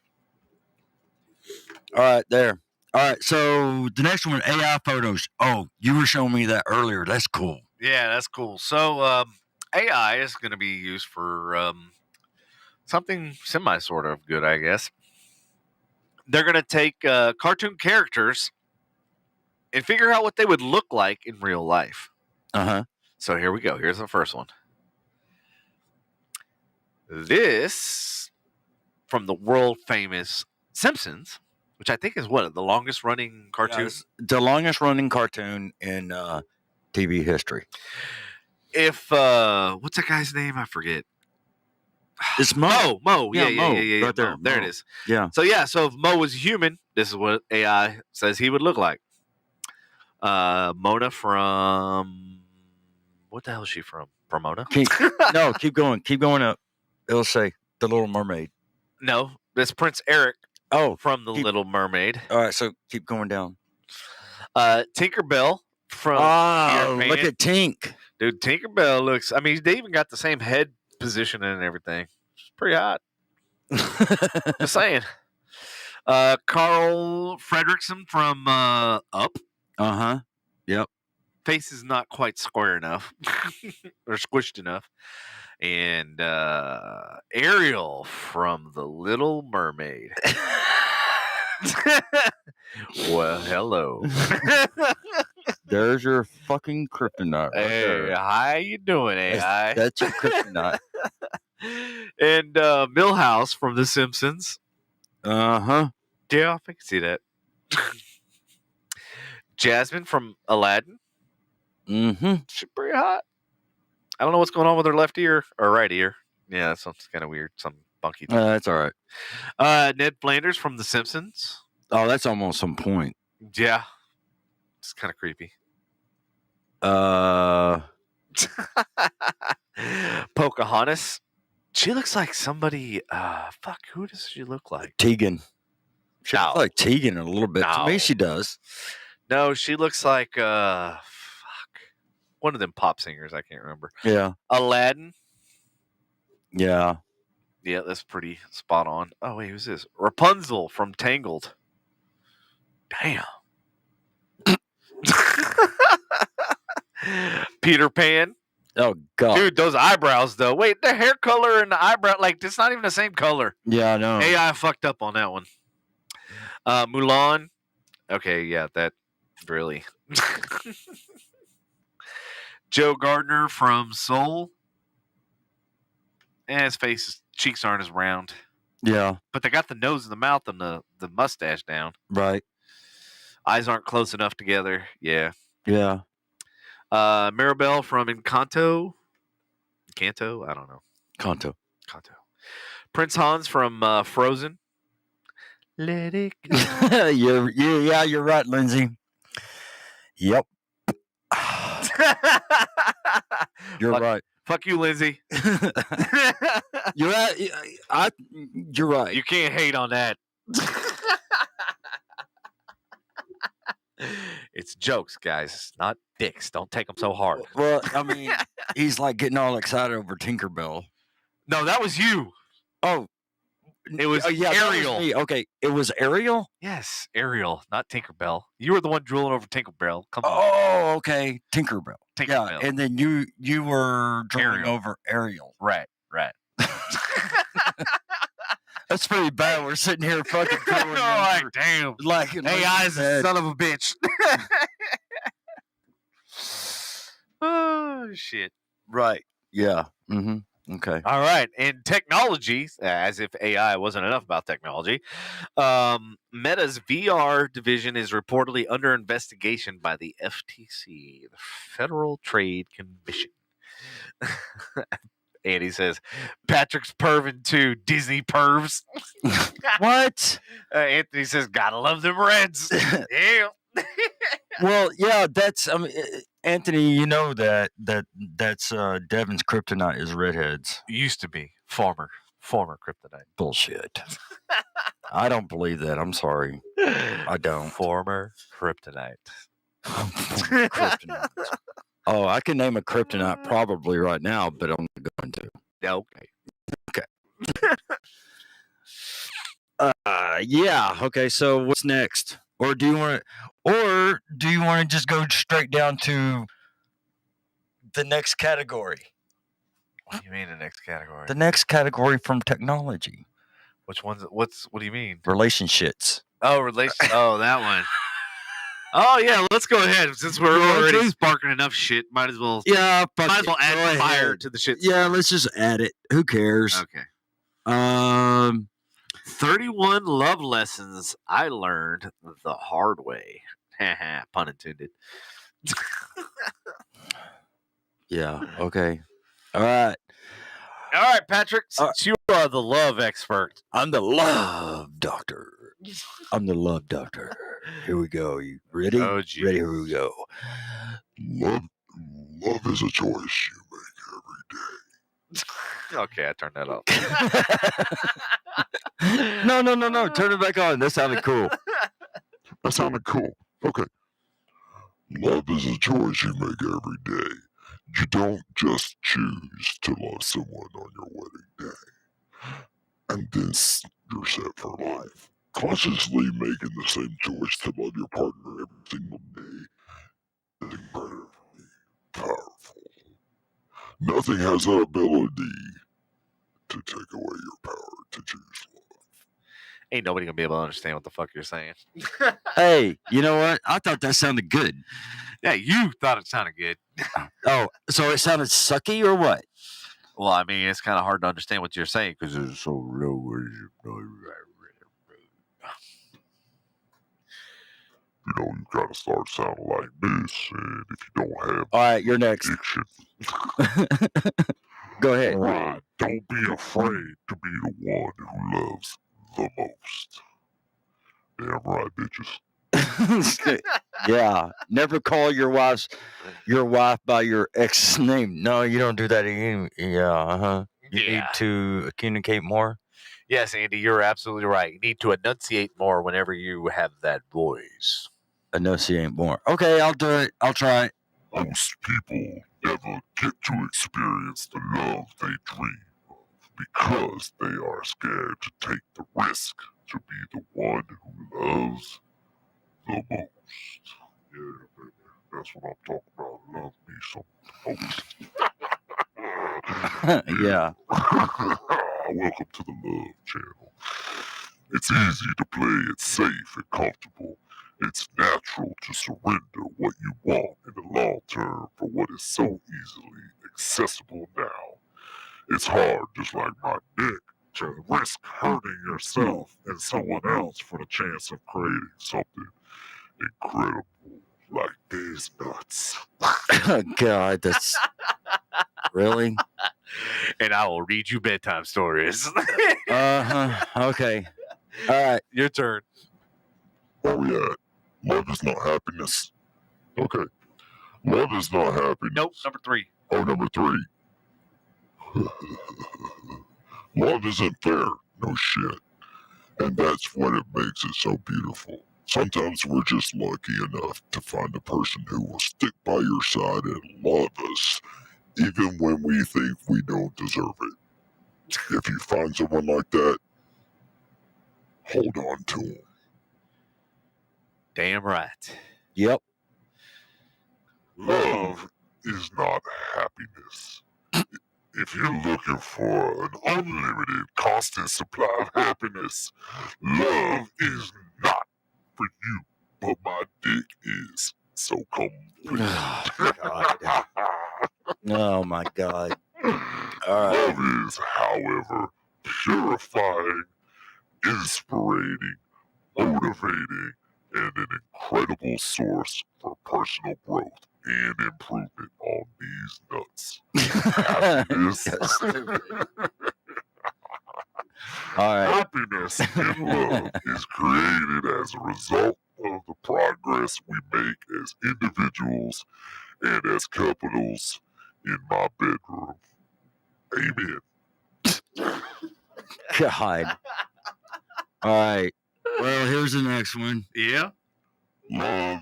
All right, there. All right, so the next one, AI photos. Oh, you were showing me that earlier. That's cool. Yeah, that's cool. So AI is going to be used for something semi sort of good, I guess. They're going to take cartoon characters and figure out what they would look like in real life. Uh-huh. So here we go. Here's the first one. This from the world famous Simpsons, which I think is the longest running cartoon. The longest running cartoon in TV history. If what's that guy's name? I forget. It's Mo. Mo. Yeah. Right there. Mo. There Mo. it is. Yeah. So if Mo was human, this is what AI says he would look like. Mona from what the hell is she from? Pomona? Keep going. Keep going up. It'll say The Little Mermaid. No, that's Prince Eric. Oh, from The Little Mermaid. All right, so keep going down. Tinkerbell from. Oh, look at Tink. Dude, Tinkerbell looks. I mean, they even got the same head position and everything. It's pretty hot. Just saying. Carl Fredricksen from Up. Yep. Face is not quite square enough or squished enough. And Ariel from The Little Mermaid. Well, hello. There's your fucking kryptonite. Hey, how you doing, AI? That's your kryptonite. And Milhouse from The Simpsons. Uh-huh. Yeah, I can see that. Jasmine from Aladdin. Mm-hmm. She's pretty hot. I don't know what's going on with her left ear or right ear. Yeah, that sounds kind of weird. Some funky thing. That's all right. Ned Flanders from The Simpsons. Oh, that's almost on point. Yeah. It's kind of creepy. Pocahontas. She looks like somebody. Who does she look like? Tegan. She looks like Tegan a little bit. No. To me, she does. No, she looks like one of them pop singers. I can't remember. Yeah. Aladdin. Yeah. Yeah, that's pretty spot on. Oh wait, who's this? Rapunzel from Tangled. Damn. Peter Pan. Oh God, dude, those eyebrows though. Wait, the hair color and the eyebrow, like it's not even the same color. Yeah, I know. AI fucked up on that one. Mulan. Okay, yeah, that really. Joe Gardner from Soul. And his cheeks aren't as round. Yeah. But they got the nose and the mouth and the mustache down. Right. Eyes aren't close enough together. Yeah. Yeah. Mirabelle from Encanto. Encanto? I don't know. Kanto. Prince Hans from Frozen. Let it go. You're right, Lindsay. Yep. You're right. Fuck you, Lindsay. You're right. You're right. You can't hate on that. It's jokes, guys. It's not dicks. Don't take them so hard. Well, I mean, he's like getting all excited over Tinkerbell. No, that was you. Oh, it was Ariel. Was okay, it was Ariel? Yes, Ariel, not Tinkerbell. You were the one drooling over Tinkerbell. Come on. Oh, okay. Tinkerbell. Tinkerbell. Yeah, and then you were drooling over Ariel. Right. That's pretty bad. We're sitting here fucking drooling like, damn. Like AI's a son of a bitch. Oh, shit. Right. Yeah. Mm-hmm. Okay. All right. And technology, as if AI wasn't enough about technology, Meta's VR division is reportedly under investigation by the FTC, the Federal Trade Commission. And he says, Patrick's perving too, Disney pervs. What? Anthony says, gotta love them Reds. Yeah. Well, yeah, that's, I mean, Anthony, you know that's Devin's kryptonite is redheads. Used to be. Former kryptonite. Bullshit. I don't believe that. I'm sorry. I don't. Former kryptonite. Kryptonite. Oh, I can name a kryptonite probably right now, but I'm not going to. Okay. Yeah. Okay. So what's next? Or do you want to just go straight down to the next category? What do you mean the next category? The next category from technology. Which one's? What do you mean? Relationships. Oh, Oh, that one. Oh yeah, let's go ahead. Since we're already sparking enough shit, might as well. Yeah, might as well add fire to the shit. Yeah, let's just add it. Who cares? Okay. 31 love lessons I learned the hard way. Pun intended. Yeah. Okay. All right. All right, Patrick. Since you are the love expert, I'm the love doctor. I'm the love doctor. Here we go. You ready? Oh, geez. Ready? Here we go. Love is a choice you make every day. Okay, I turned that off. No. Turn it back on. That sounded cool. That sounded cool. Okay. Love is a choice you make every day. You don't just choose to love someone on your wedding day. And then you're set for life. Consciously making the same choice to love your partner every single day is incredibly powerful. Nothing has the ability to take away your power to choose love. Ain't nobody gonna be able to understand what the fuck you're saying. Hey, you know what? I thought that sounded good. Yeah, you thought it sounded good. Oh, so it sounded sucky or what? Well, I mean, it's kind of hard to understand what you're saying because it's so low. You know, you gotta start sounding like this, and if you don't have All right, you're next. diction, Go ahead. right, don't be afraid to be the one who loves the most. Damn right, bitches. Yeah, never call your wife by your ex's name. No, you don't do that. Yeah, You need to communicate more. Yes, Andy, you're absolutely right. You need to enunciate more whenever you have that voice. Enunciate more. Okay, I'll do it. I'll try. Most people never get to experience the love they dream of because they are scared to take the risk to be the one who loves the most. Yeah, baby, that's what I'm talking about. Love me some most. Yeah. Welcome to the Love Channel. It's easy to play it safe and comfortable. It's natural to surrender what you want in the long term for what is so easily accessible now. It's hard, just like my dick, to risk hurting yourself and someone else for the chance of creating something incredible like these nuts. God, that's really. And I will read you bedtime stories. Okay. All right, your turn. Where we at? Love is not happiness. Okay. Love is not happiness. Nope, number 3. Oh, number 3. Love isn't fair. No shit. And that's what it makes it so beautiful. Sometimes we're just lucky enough to find a person who will stick by your side and love us, even when we think we don't deserve it. If you find someone like that, hold on to them. Damn right. Yep. Love is not happiness. If you're looking for an unlimited, constant supply of happiness, love is not for you, but my dick is. So come. Oh, God. Oh, my God. All right. Love is, however, purifying, inspiring, motivating, and an incredible source for personal growth and improvement on these nuts. Happiness. All right. Happiness and love is created as a result of the progress we make as individuals and as couples in my bedroom. Amen. God. All right. Well, here's the next one. Yeah. Love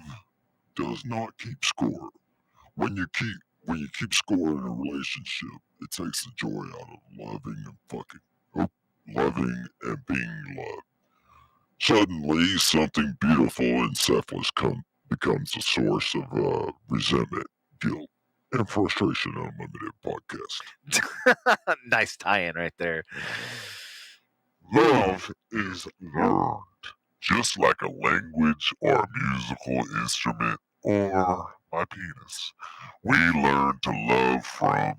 does not keep score. When you keep score in a relationship, it takes the joy out of loving and being loved. Suddenly, something beautiful and selfless becomes a source of resentment, guilt, and frustration. Unlimited podcast. Nice tie-in right there. Love is learned, just like a language or a musical instrument or my penis. We learn to love from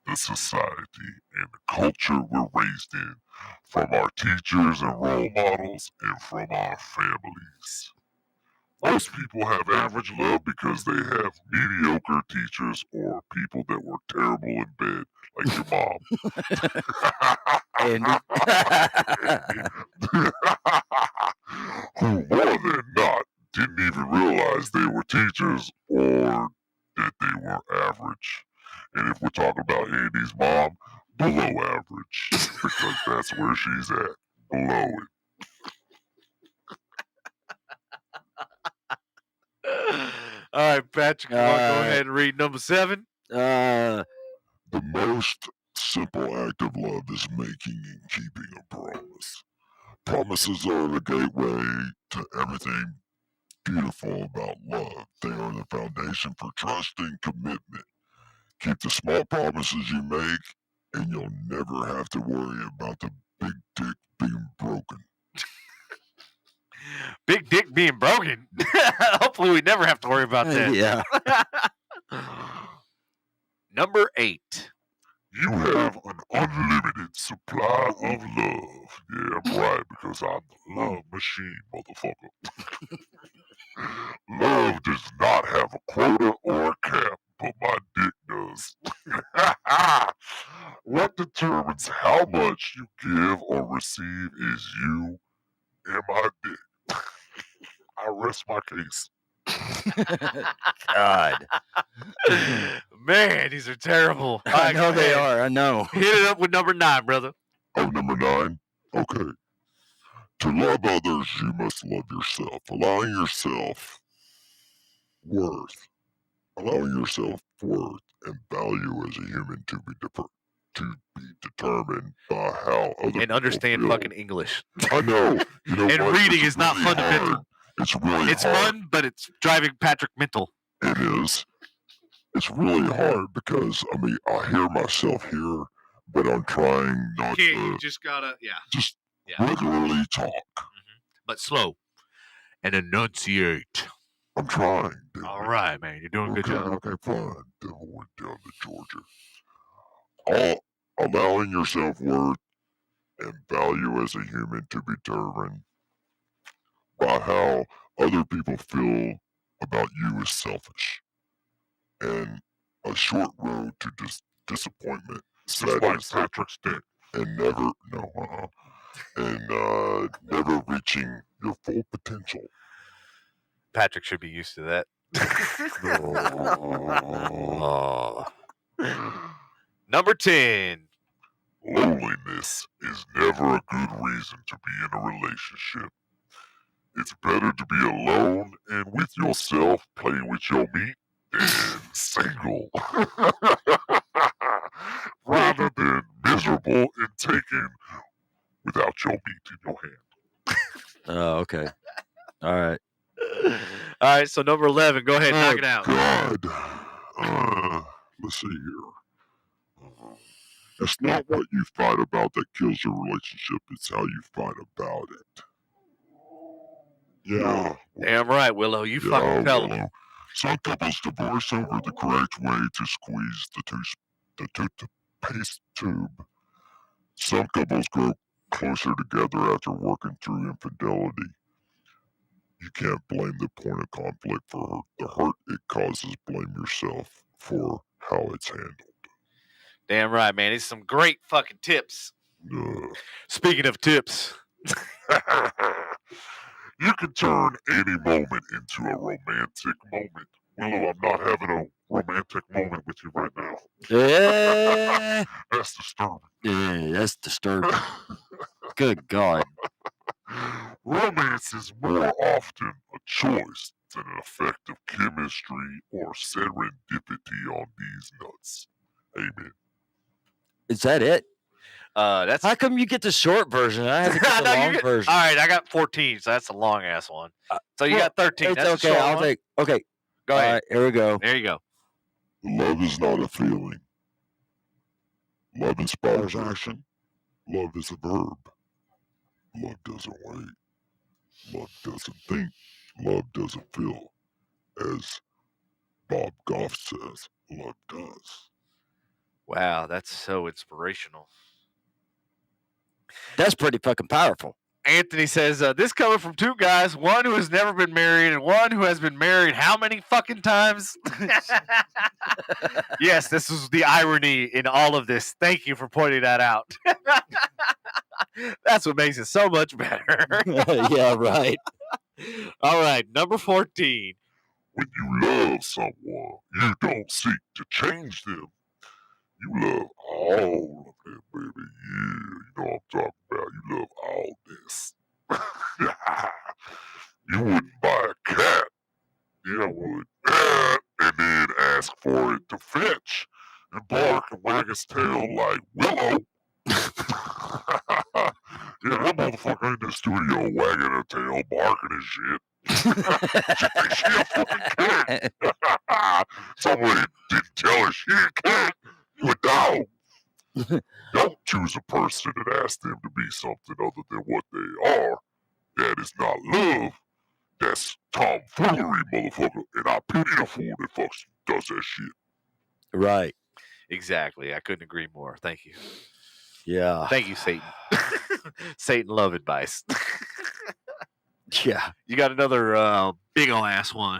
the society and the culture we're raised in, from our teachers and role models, and from our families. Most people have average love because they have mediocre teachers or people that were terrible in bed, like your mom. Andy. Who more than not didn't even realize they were teachers or that they were average. And if we're talking about Andy's mom, below average, because that's where she's at, below it. All right, Patrick, you want to go ahead and read number 7? The most simple act of love is making and keeping a promise. Promises are the gateway to everything beautiful about love. They are the foundation for trust and commitment. Keep the small promises you make, and you'll never have to worry about the big dick being broken. Big dick being broken. Hopefully, we never have to worry about that. Yeah. Number 8. You have an unlimited supply of love. Yeah, I'm right, because I'm the love machine, motherfucker. Love does not have a quota or a cap, but my dick does. What determines how much you give or receive is you and my dick. I rest my case. God. Man, these are terrible. I know they are. I know. Hit it up with number 9, brother. Oh, number 9? Okay. To love others, you must love yourself. Allowing yourself worth and value as a human to be determined by how other And understand people feel. fucking English. I know. You know And what? reading It's is not really fundamental. hard. It's really It's hard. fun, but it's driving Patrick mental. It is. It's really hard because, I mean, I hear myself here, but I'm trying not to just gotta, just regularly talk. but slow and enunciate. I'm trying. Dude. All right, man, you're doing a good job. Okay, fine. Then I went down to Georgia. Allowing your self-worth and value as a human to be determined by how other people feel about you is selfish. And a short road to disappointment. Just like Patrick's dick. And never reaching your full potential. Patrick should be used to that. Number 10. Loneliness is never a good reason to be in a relationship. It's better to be alone and with yourself, playing with your meat, than single. Rather than miserable and taken without your meat in your hand. Oh, okay. All right. All right, so number 11. Go ahead, knock it out. God. Let's see here. It's not what you fight about that kills your relationship. It's how you fight about it. Yeah. Damn right, Willow. You fucking tell him. Some couples divorce over the correct way to squeeze the toothpaste tube. Some couples grow closer together after working through infidelity. You can't blame the point of conflict for the hurt it causes. Blame yourself for how it's handled. Damn right, man. These are some great fucking tips. Speaking of tips. You can turn any moment into a romantic moment. Willow, I'm not having a romantic moment with you right now. Yeah. That's disturbing. Yeah, that's disturbing. Good God. Romance is more often a choice than an effect of chemistry or serendipity on these nuts. Amen. Is that it? That's How come you get the short version? I have to get the long version. All right, I got 14, so that's a long ass one. So you got 13. It's That's okay. a short I'll one. take. Okay. Go All ahead. right, here we go. There you go. Love is not a feeling. Love inspires action. Love is a verb. Love doesn't wait. Love doesn't think. Love doesn't feel. As Bob Goff says, love does. Wow, that's so inspirational. That's pretty fucking powerful. Anthony says, this coming from two guys, one who has never been married and one who has been married how many fucking times? Yes, this is the irony in all of this. Thank you for pointing that out. That's what makes it so much better. Yeah, right. All right, number 14. When you love someone, you don't seek to change them. You love all of them, baby. Yeah, you know what I'm talking about. You love all this. You wouldn't buy a cat. Yeah, I would. And then ask for it to fetch and bark and wag its tail like Willow. Yeah, that motherfucker in the studio wagging her tail, barking and shit. She thinks she a fucking cat. Somebody didn't tell her she a cat. You a dog. Don't choose a person and ask them to be something other than what they are. That is not love. That's tomfoolery, motherfucker. And I pity the fool that does that shit. Right. Exactly. I couldn't agree more. Thank you. Yeah. Thank you, Satan. Satan love advice. Yeah. You got another big ol' ass one.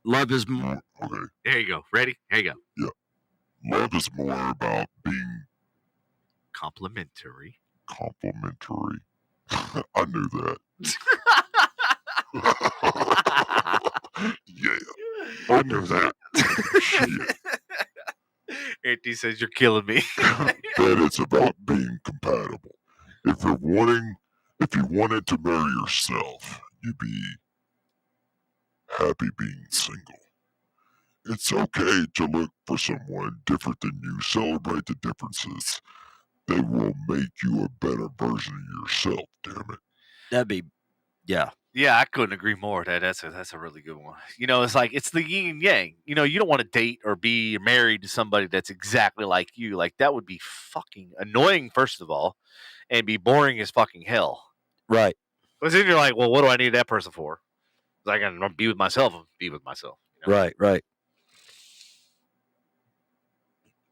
Love is more. Okay. Here you go. Ready? Here you go. Yeah. Love is more about being complimentary. Complimentary. I knew that. Yeah. I knew that. Shit. Anthony says you're killing me. That it's about being compatible. If you wanted to marry yourself, you'd be happy being single. It's okay to look for someone different than you. Celebrate the differences. They will make you a better version of yourself, damn it. That'd be, yeah. Yeah, I couldn't agree more. That's a really good one. You know, it's like it's the yin and yang. You know, you don't want to date or be married to somebody that's exactly like you. Like that would be fucking annoying, first of all, and be boring as fucking hell. Right. Because then you're like, well, what do I need that person for? I can be with myself and be with myself. You know? Right.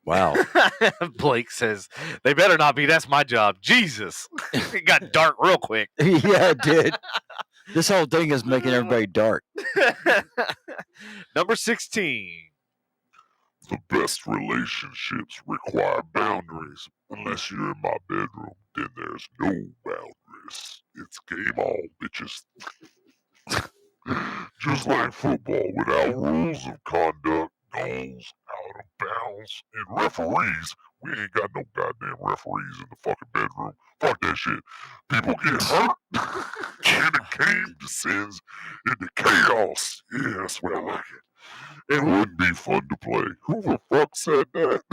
Wow. Blake says, they better not be. That's my job. Jesus. It got dark real quick. Yeah, it did. This whole thing is making everybody dark. Number 16. The best relationships require boundaries. Unless you're in my bedroom, then there's no boundaries. It's game on, bitches. Just like football, without rules of conduct, goals, out of bounds, and referees, we ain't got no goddamn referees in the fucking bedroom. Fuck that shit. People get hurt, and the game descends into chaos. Yeah, that's where I like it. It wouldn't be fun to play. Who the fuck said that?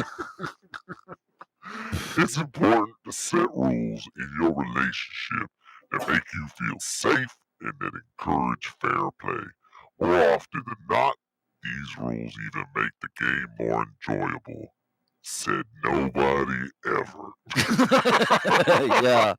It's important to set rules in your relationship that make you feel safe and that encourage fair play. More often than not, these rules even make the game more enjoyable. Said nobody ever. Yeah.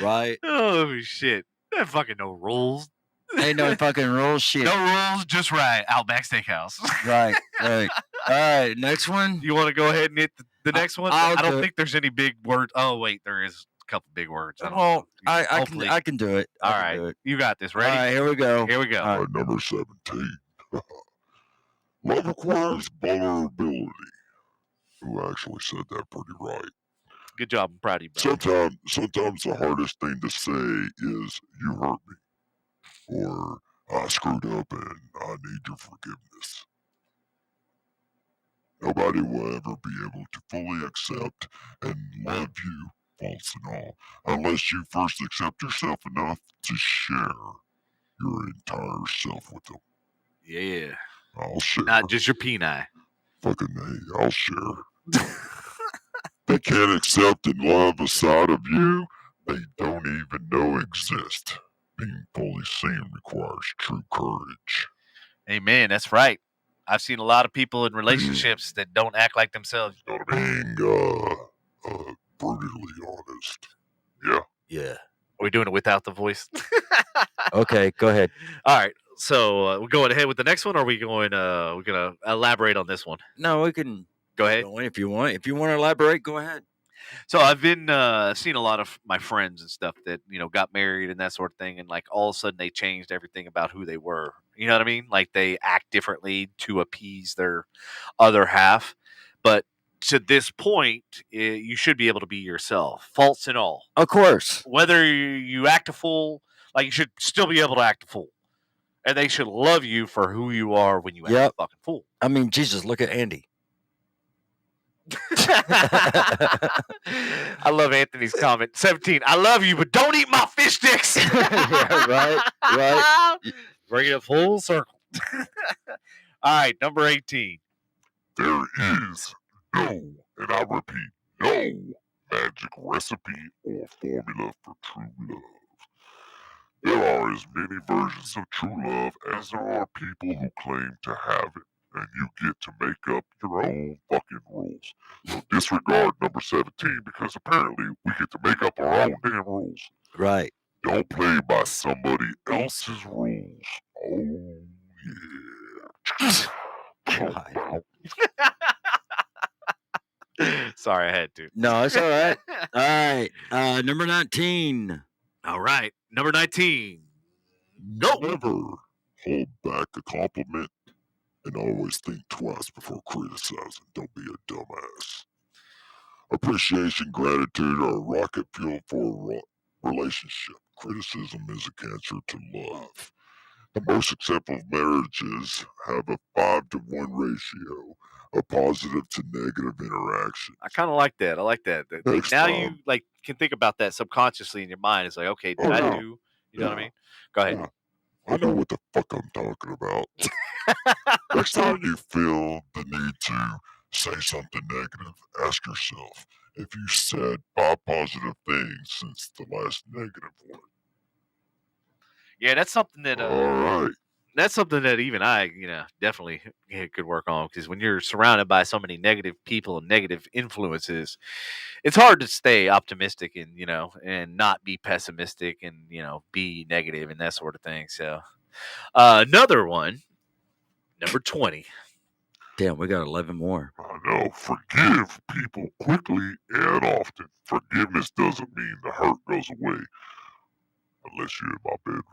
Right. Oh, shit. There fucking no rules. Ain't no fucking rules, shit. No rules, just right. Outback Steakhouse. Right. All right, next one. You want to go ahead and hit the next one? I'll I don't do think there's any big words. Oh, wait, there is a couple big words. Well, I can do it. All right. You got this. Ready? All right, here we go. Here we go. All right. Number 17. Love requires vulnerability. Who actually said that pretty right? Good job. I'm proud of you, bro. Sometimes the hardest thing to say is you hurt me, or I screwed up and I need your forgiveness. Nobody will ever be able to fully accept and love you, faults and all, unless you first accept yourself enough to share your entire self with them. Yeah. I'll share. Not just your peni. Fucking hey, I'll share. They can't accept and love a side of you they don't even know exist. Being fully seen requires true courage. Amen. That's right. I've seen a lot of people in relationships that don't act like themselves. Being brutally honest. Yeah. Yeah. Are we doing it without the voice? Okay, go ahead. All right. So we're going ahead with the next one, or are we going? We're gonna elaborate on this one. No, we can Go ahead. go in if you want. If you want to elaborate, go ahead. So I've been seeing a lot of my friends and stuff that got married and that sort of thing, and like all of a sudden they changed everything about who they were. You know what I mean? Like they act differently to appease their other half. But to this point, you should be able to be yourself, faults and all. Of course. Whether you act a fool, like you should still be able to act a fool, and they should love you for who you are when you act a fucking fool. I mean, Jesus, look at Andy. I love Anthony's comment. 17. I love you, but don't eat my fish sticks. Yeah, right. Bring it full circle. All right, number 18. There is no, and I repeat, no magic recipe or formula for true love. There are as many versions of true love as there are people who claim to have it, and you get to make up your own fucking rules. So disregard number 17 because apparently we get to make up our own damn rules. Right. Don't play by somebody else's rules. Oh, yeah. Sorry, I had to. No, it's all right. All right. Number 19. All right. Number 19. Go. Never hold back a compliment and always think twice before criticizing. Don't be a dumbass. Appreciation, gratitude are a rocket fuel for a relationship. Criticism is a cancer to love. The most acceptable marriages have a 5-to-1 ratio of positive to negative interaction. I kind of like that. I like that. Now you can think about that subconsciously in your mind. It's like, okay, did I do? You know what I mean? Go ahead. Yeah. I know what the fuck I'm talking about. Next time you feel the need to say something negative, ask yourself if you said 5 positive things since the last negative one. Yeah, that's something that. All right. That's something that even I, definitely could work on, because when you're surrounded by so many negative people and negative influences, it's hard to stay optimistic and and not be pessimistic and be negative and that sort of thing. So, another one, number 20. Damn, we got 11 more. I know. Forgive people quickly and often. Forgiveness doesn't mean the hurt goes away, unless you're in my bedroom.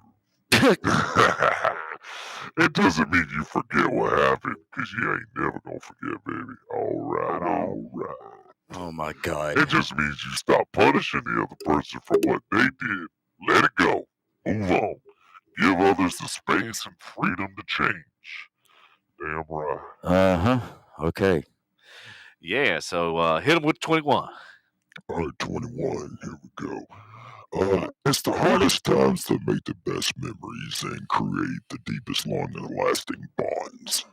It doesn't mean you forget what happened, because you ain't never gonna forget, baby. All right. Oh my God. It just means you stop punishing the other person for what they did. Let it go. Move on. Give others the space and freedom to change. Damn right. Uh-huh. Okay. Yeah, so hit him with 21. All right, 21. Here we go. It's the hardest times that make the best memories and create the deepest, long-lasting bonds.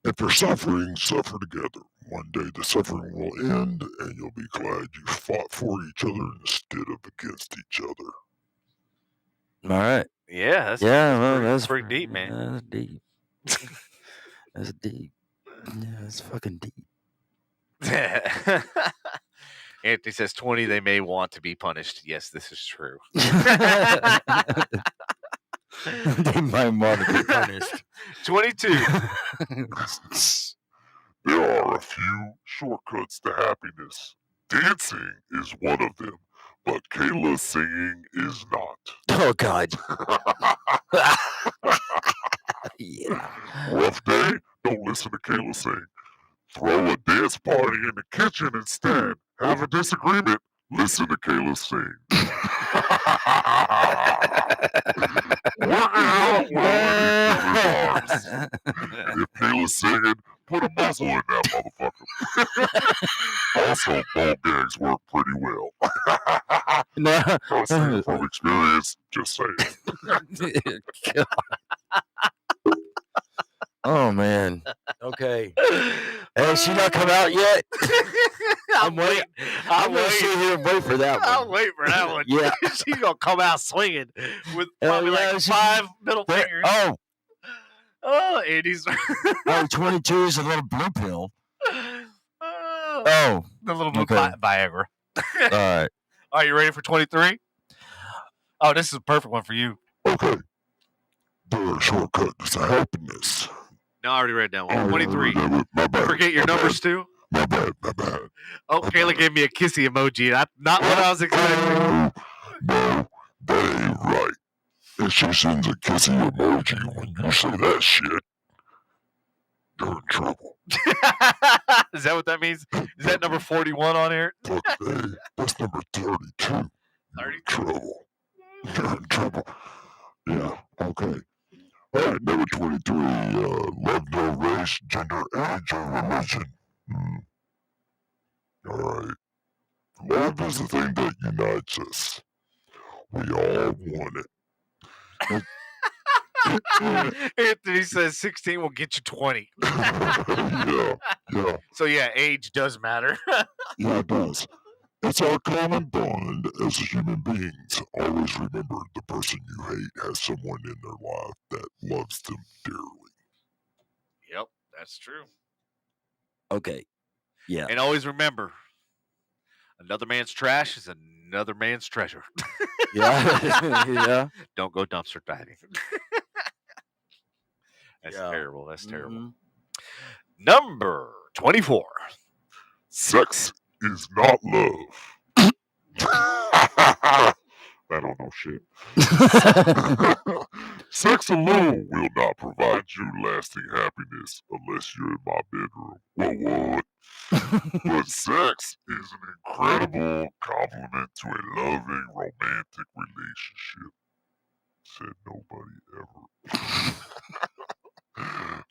If you're suffering, suffer together. One day the suffering will end, and you'll be glad you fought for each other instead of against each other. All right. Yeah, that's pretty deep, man. That's deep. That's deep. Yeah, that's fucking deep. Anthony says 20, they may want to be punished. Yes, this is true. They might want to be punished. 22. There are a few shortcuts to happiness. Dancing is one of them, but Kayla singing is not. Oh, God. Yeah. Rough day? Don't listen to Kayla sing. Throw a dance party in the kitchen instead. Have a disagreement. Listen to Kayla sing. Work it out while in Kayla's arms. If Kayla's singing, put a muzzle in that motherfucker. Also, ball gags work pretty well. No. From experience, just saying. Oh, man. Okay. Has she not come out yet? I'm waiting. I'm going to sit here and wait for that one. I'll wait for that one. Yeah. She's going to come out swinging with probably like 5 middle fingers. Oh, Andy's. 22 is a little blue pill. The little blue Viagra. All right. Are you ready for 23? Oh, this is a perfect one for you. Okay. The shortcut to happiness. No, I already read that one. 23. Forget your numbers too. My bad. Oh, Kayla gave me a kissy emoji. Not what I was expecting. No, that ain't right. If she sends a kissy emoji when you say that shit, you're in trouble. Is that what that means? Is that number 41 on here? Fuck, hey, that's number 32. You're in trouble. You're in trouble. Yeah, okay. All right, number 23. Love no race, gender, age, or religion. All right. Love is the thing that unites us. We all want it. Anthony says 16 will get you 20. yeah. So yeah, age does matter. Yeah, it does. It's our common bond as human beings. Always remember the person you hate has someone in their life that loves them dearly. Yep, that's true. Okay. Yeah. And always remember, another man's trash is another man's treasure. Yeah. Yeah. Don't go dumpster diving. That's Yeah. terrible. That's terrible. Mhm. Number 24. Sex is not love. I don't know shit. Sex alone will not provide you lasting happiness unless you're in my bedroom. What? But sex is an incredible complement to a loving, romantic relationship. Said nobody ever.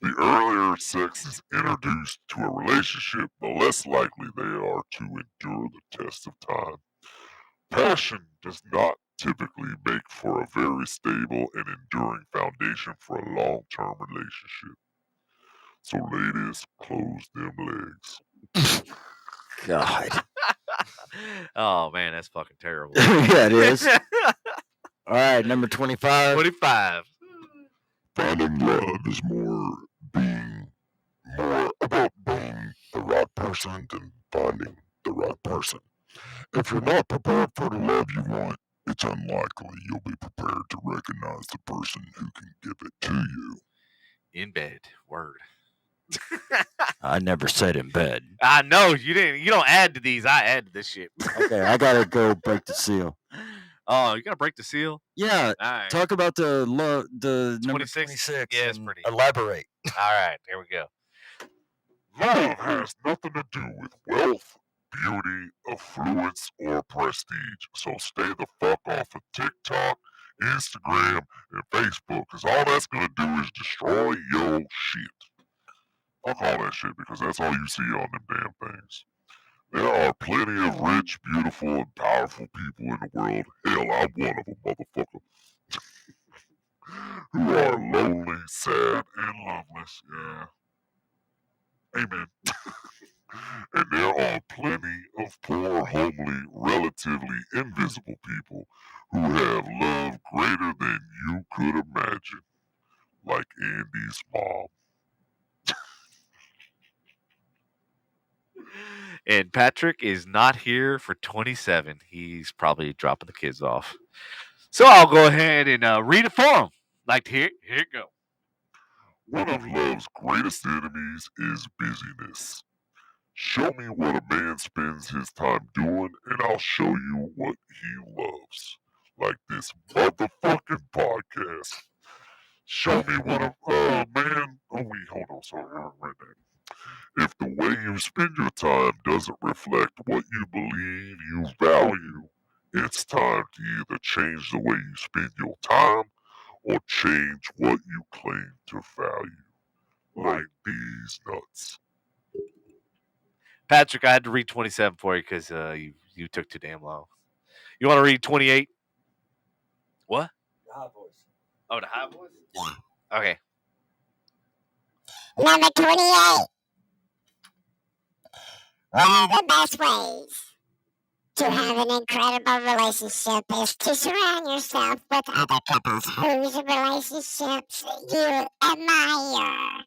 The earlier sex is introduced to a relationship, the less likely they are to endure the test of time. Passion does not typically make for a very stable and enduring foundation for a long-term relationship. So ladies, close them legs. God. Oh man, that's fucking terrible. Yeah, it is. All right, number 25. 25. Finding love is more about being the right person than finding the right person. If you're not prepared for the love you want, it's unlikely you'll be prepared to recognize the person who can give it to you. In bed. Word. I never said in bed. I know you didn't. You don't add to these. I add to this shit. Okay, I gotta go break the seal. Oh, you gotta break the seal. Yeah, All right. talk about the number 26? 26. Yeah, it's and pretty. Elaborate. All right, here we go. Love has nothing to do with wealth, beauty, affluence, or prestige. So stay the fuck off of TikTok, Instagram, and Facebook, because all that's gonna do is destroy your shit. Fuck all that shit, because that's all you see on them damn things. There are plenty of rich, beautiful, and powerful people in the world. Hell, I'm one of them, motherfucker. Who are lonely, sad, and loveless. Yeah. Amen. And there are plenty of poor, homely, relatively invisible people who have love greater than you could imagine. Like Andy's mom. And Patrick is not here for 27. He's probably dropping the kids off. So I'll go ahead and read it for him. Like, here it go. One of love's greatest enemies is busyness. Show me what a man spends his time doing, and I'll show you what he loves. Like this motherfucking podcast. Show me what a man. Oh, wait, hold on. Sorry, I read that. If the way you spend your time doesn't reflect what you believe you value, it's time to either change the way you spend your time or change what you claim to value. Like these nuts. Patrick, I had to read 27 for you because you took too damn long. You want to read 28? What? The high voice. Oh, the high voice? Yeah. Okay. Number 28. One of the best ways to have an incredible relationship is to surround yourself with other couples whose relationships you admire.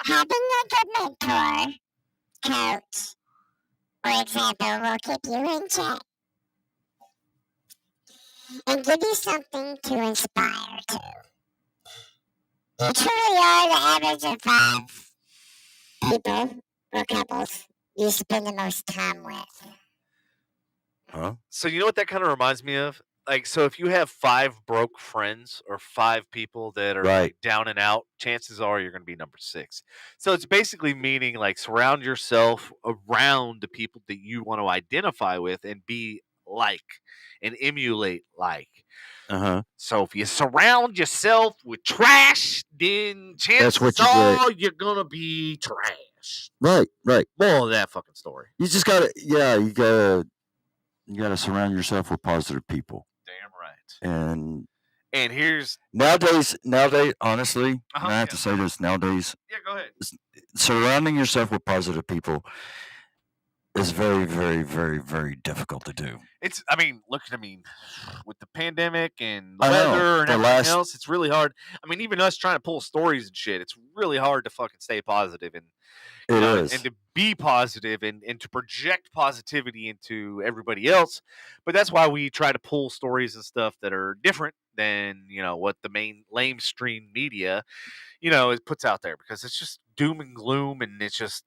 Having a good mentor, coach, or example will keep you in check and give you something to inspire to. You truly are the average of 5 people or couples you spend the most time with? Huh? So you know what that kind of reminds me of? Like, so if you have 5 broke friends or 5 people that are Right. like down and out, chances are you're going to be number 6. So it's basically meaning like surround yourself around the people that you want to identify with and be like and emulate like. Uh-huh. So if you surround yourself with trash, then That's what chances you get. are you're going to be trash. Right. More of that fucking story. You just gotta, you gotta surround yourself with positive people. Damn right. And here's nowadays, honestly, and I have yeah. to say this, nowadays, Yeah, go ahead. surrounding yourself with positive people is very, very, very, very difficult to do. It's, with the pandemic and the I know, weather and the everything last- else, it's really hard. I mean, even us trying to pull stories and shit, it's really hard to fucking stay positive and It is. and to be positive and to project positivity into everybody else. But that's why we try to pull stories and stuff that are different than, what the main lamestream media, it puts out there, because it's just doom and gloom, and it's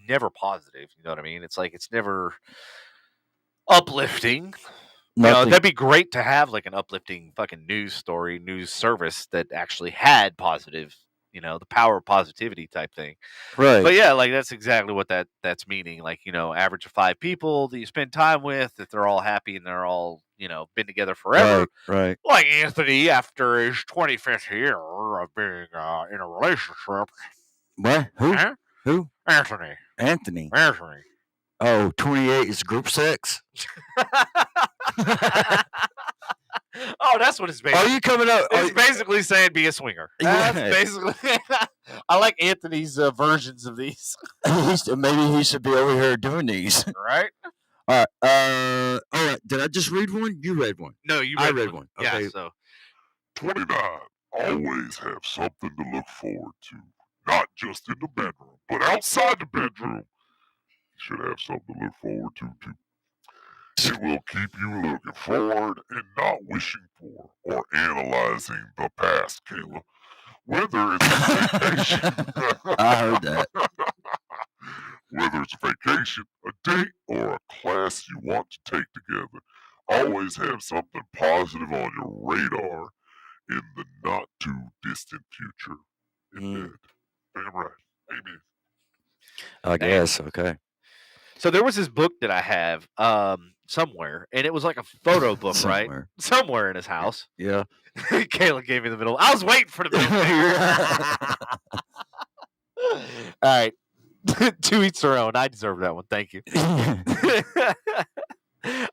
never positive. You know what I mean? It's like, it's never uplifting. Nothing. That'd be great to have like an uplifting fucking news story, news service that actually had positive, the power of positivity type thing. Right. But yeah, like that's exactly what that's meaning. Like, average of 5 people that you spend time with, that they're all happy and they're all, been together forever. Right. Like Anthony, after his 25th year of being in a relationship. What? Who? Huh? Who? Anthony. Oh, 28 is group sex? Oh, that's what it's basically. Are you coming up? It's basically saying be a swinger. That's Yeah. basically. I like Anthony's versions of these. Maybe he should be over here doing these. Right? All right. Did I just read one? You read one. No, I read one. Okay. Yeah, so 29. Always have something to look forward to. Not just in the bedroom, but outside the bedroom. You should have something to look forward to, too. It will keep you looking forward and not wishing for or analyzing the past, Kayla. Whether it's a vacation. I heard that. Whether it's a vacation, a date, or a class you want to take together, always have something positive on your radar in the not too distant future. Indeed. Damn right. Amen. I guess. Okay. So there was this book that I have somewhere, and it was like a photo book, right? Somewhere in his house. Yeah. Kayla gave me the middle. I was waiting for the middle. All right. To each their own. I deserve that one. Thank you.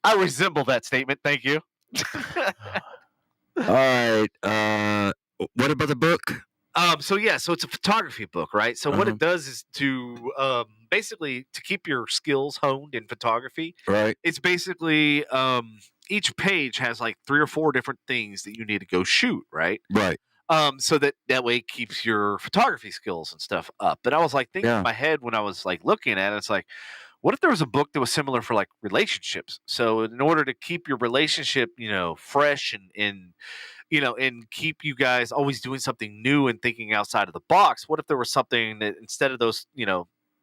I resemble that statement. Thank you. All right. What about the book? So it's a photography book, right? So what it does is to basically to keep your skills honed in photography. Right. It's basically each page has like 3 or 4 different things that you need to go shoot, right? Right. So that way it keeps your photography skills and stuff up. But I was like thinking in my head when I was like looking at it, it's like, what if there was a book that was similar for like relationships? So in order to keep your relationship, fresh and keep you guys always doing something new and thinking outside of the box, what if there was something that instead of those,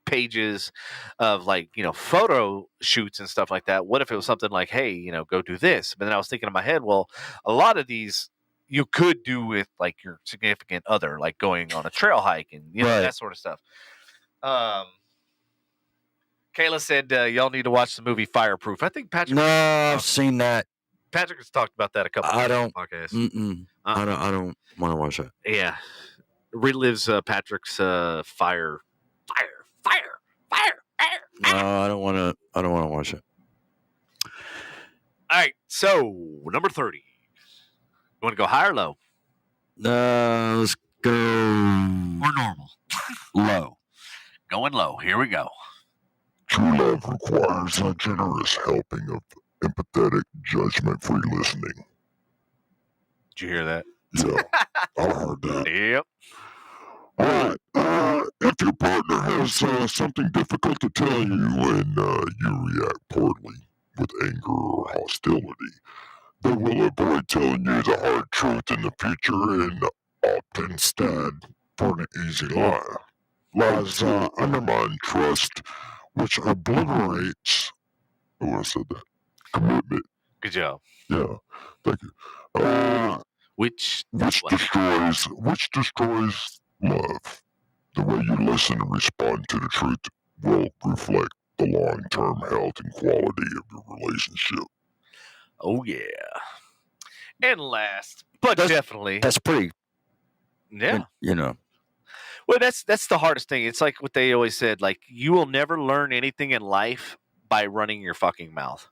pages of like, photo shoots and stuff like that, what if it was something like, hey, go do this? But then I was thinking in my head, well, a lot of these you could do with like your significant other, like going on a trail hike and that sort of stuff. Kayla said y'all need to watch the movie Fireproof. I think Patrick. No, I've seen that. Patrick has talked about that a couple times on the podcast. I don't want to watch that. Yeah, relives Patrick's fire. No, I don't want to. I don't want to watch it. All right, so number 30. You want to go high or low? Let's go. Or normal. Low. Going low. Here we go. True love requires a generous helping of empathetic, judgment-free listening. Did you hear that? Yeah, I heard that. Yep. All right. If your partner has something difficult to tell you and you react poorly with anger or hostility, they will avoid telling you the hard truth in the future and opt instead for an easy lie. lies undermine trust, which obliterates. Oh, I said that. Commitment. Good job. Yeah, thank you. Which destroys love. The way you listen and respond to the truth will reflect the long-term health and quality of your relationship. Oh yeah. And last, but definitely, That's pretty. yeah. You know. Well, that's the hardest thing. It's like what they always said. Like, you will never learn anything in life by running your fucking mouth.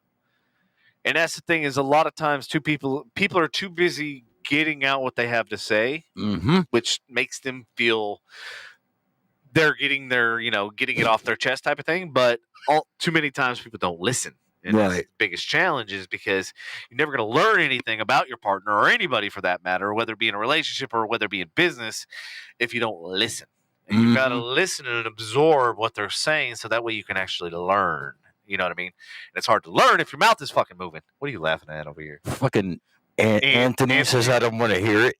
And that's the thing, is a lot of times people are too busy getting out what they have to say, which makes them feel they're getting getting it off their chest type of thing. But too many times people don't listen. And that's the biggest challenge, is because you're never going to learn anything about your partner, or anybody for that matter, whether it be in a relationship or whether it be in business, if you don't listen. And you got to listen and absorb what they're saying, so that way you can actually learn. You know what I mean? And it's hard to learn if your mouth is fucking moving. What are you laughing at over here? Fucking Anthony says I don't want to hear it.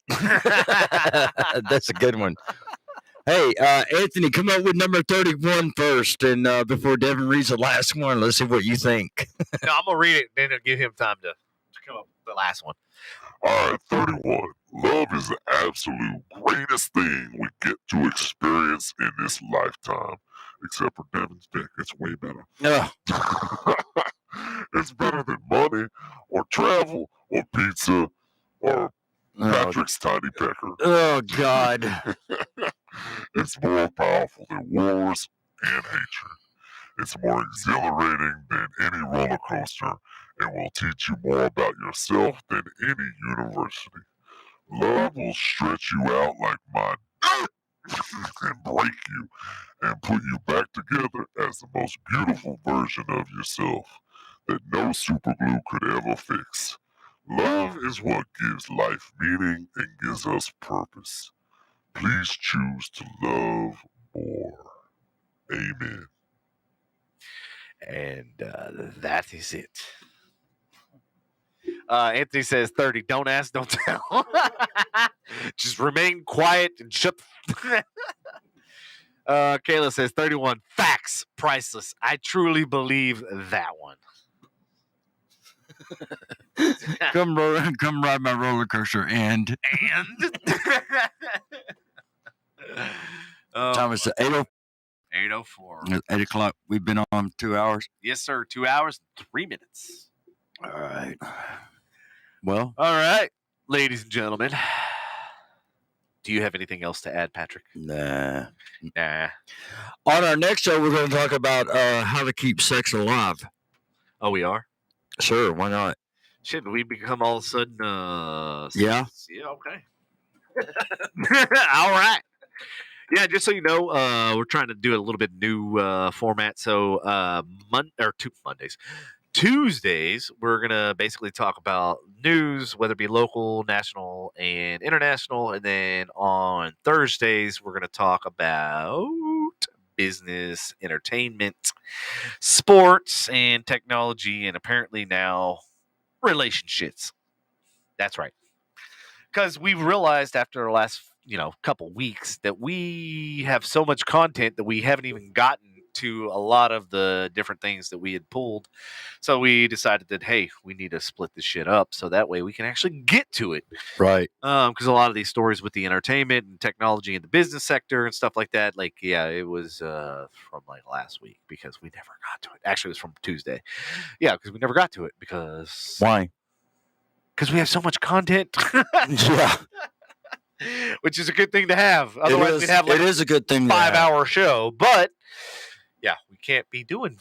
That's a good one. Hey, Anthony, come up with number 31 first, and before Devin reads the last one, let's see what you think. No, I'm going to read it, and then I'll give him time to come up with the last one. All right, 31. Love is the absolute greatest thing we get to experience in this lifetime. Except for Devin's dick. It's way better. It's better than money, or travel, or pizza, or Patrick's Tiny Pecker. Oh, God. It's more powerful than wars and hatred. It's more exhilarating than any roller coaster, and will teach you more about yourself than any university. Love will stretch you out like my dick and break you and put you back together as the most beautiful version of yourself that no super glue could ever fix. Love is what gives life meaning and gives us purpose. Please choose to love more. Amen. And that is it. Anthony says 30. Don't ask, don't tell. Just remain quiet and shut the Kayla says 31. Facts. Priceless. I truly believe that one. Come ride my roller coaster and time is 8:04. 8 o'clock. We've been on 2 hours. Yes, sir. 2 hours, 3 minutes. All right. Well, all right, ladies and gentlemen. Do you have anything else to add, Patrick? Nah. On our next show, we're going to talk about how to keep sex alive. Oh, we are? Sure, why not? Shit, we become all of a sudden... yeah? Yeah, okay. All right. Yeah, just so you know, we're trying to do a little bit new format. So Mondays. Tuesdays, we're going to basically talk about news, whether it be local, national, and international. And then on Thursdays, we're going to talk about business, entertainment, sports, and technology, and apparently now relationships. That's right. Because we've realized after the last, couple weeks that we have so much content that we haven't even gotten to a lot of the different things that we had pulled. So we decided that, hey, we need to split this shit up so that way we can actually get to it. Right. Because a lot of these stories with the entertainment and technology and the business sector and stuff like that, it was from last week because we never got to it. Actually, it was from Tuesday. Yeah, because we never got to it because... Why? Because we have so much content. Yeah. Which is a good thing to have. Otherwise, we'd have it is a good thing 5-hour show. But, yeah, we can't be doing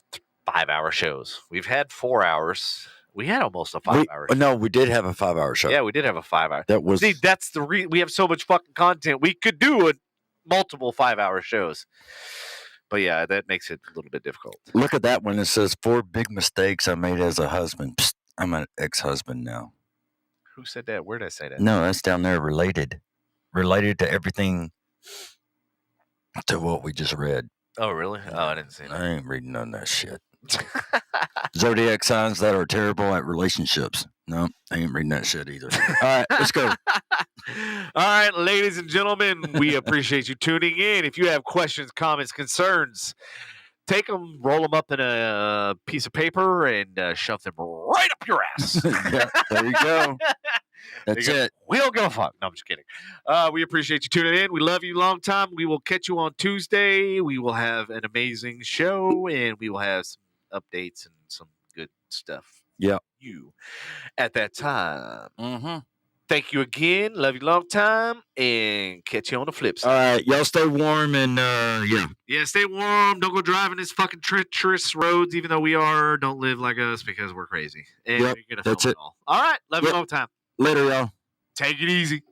5-hour shows. We've had 4 hours. We had almost a 5-hour show. No, we did have a 5-hour show. Yeah, we did have a 5-hour. See, that's the we have so much fucking content. We could do multiple 5-hour shows. But, yeah, that makes it a little bit difficult. Look at that one. It says 4 big mistakes I made as a husband. Psst, I'm an ex-husband now. Who said that? Where did I say that? No, that's down there related to everything to what we just read. Oh, really? Oh, I didn't see that. I ain't reading none of that shit. Zodiac signs that are terrible at relationships. No, I ain't reading that shit either. All right, let's go. All right, ladies and gentlemen, we appreciate you tuning in. If you have questions, comments, concerns, take them, roll them up in a piece of paper, and shove them right up your ass. Yeah, there you go. That's it. We don't give a fuck. No, I'm just kidding. We appreciate you tuning in. We love you long time. We will catch you on Tuesday. We will have an amazing show, and we will have some updates and some good stuff. Yeah. You at that time. Mm-hmm. Thank you again. Love you long time, and catch you on the flip side. All right, y'all stay warm and Yeah, stay warm. Don't go driving these fucking treacherous roads, even though we are. Don't live like us because we're crazy. And Yep, you're gonna that's film it. all right. Love you long time. Later, y'all. Take it easy.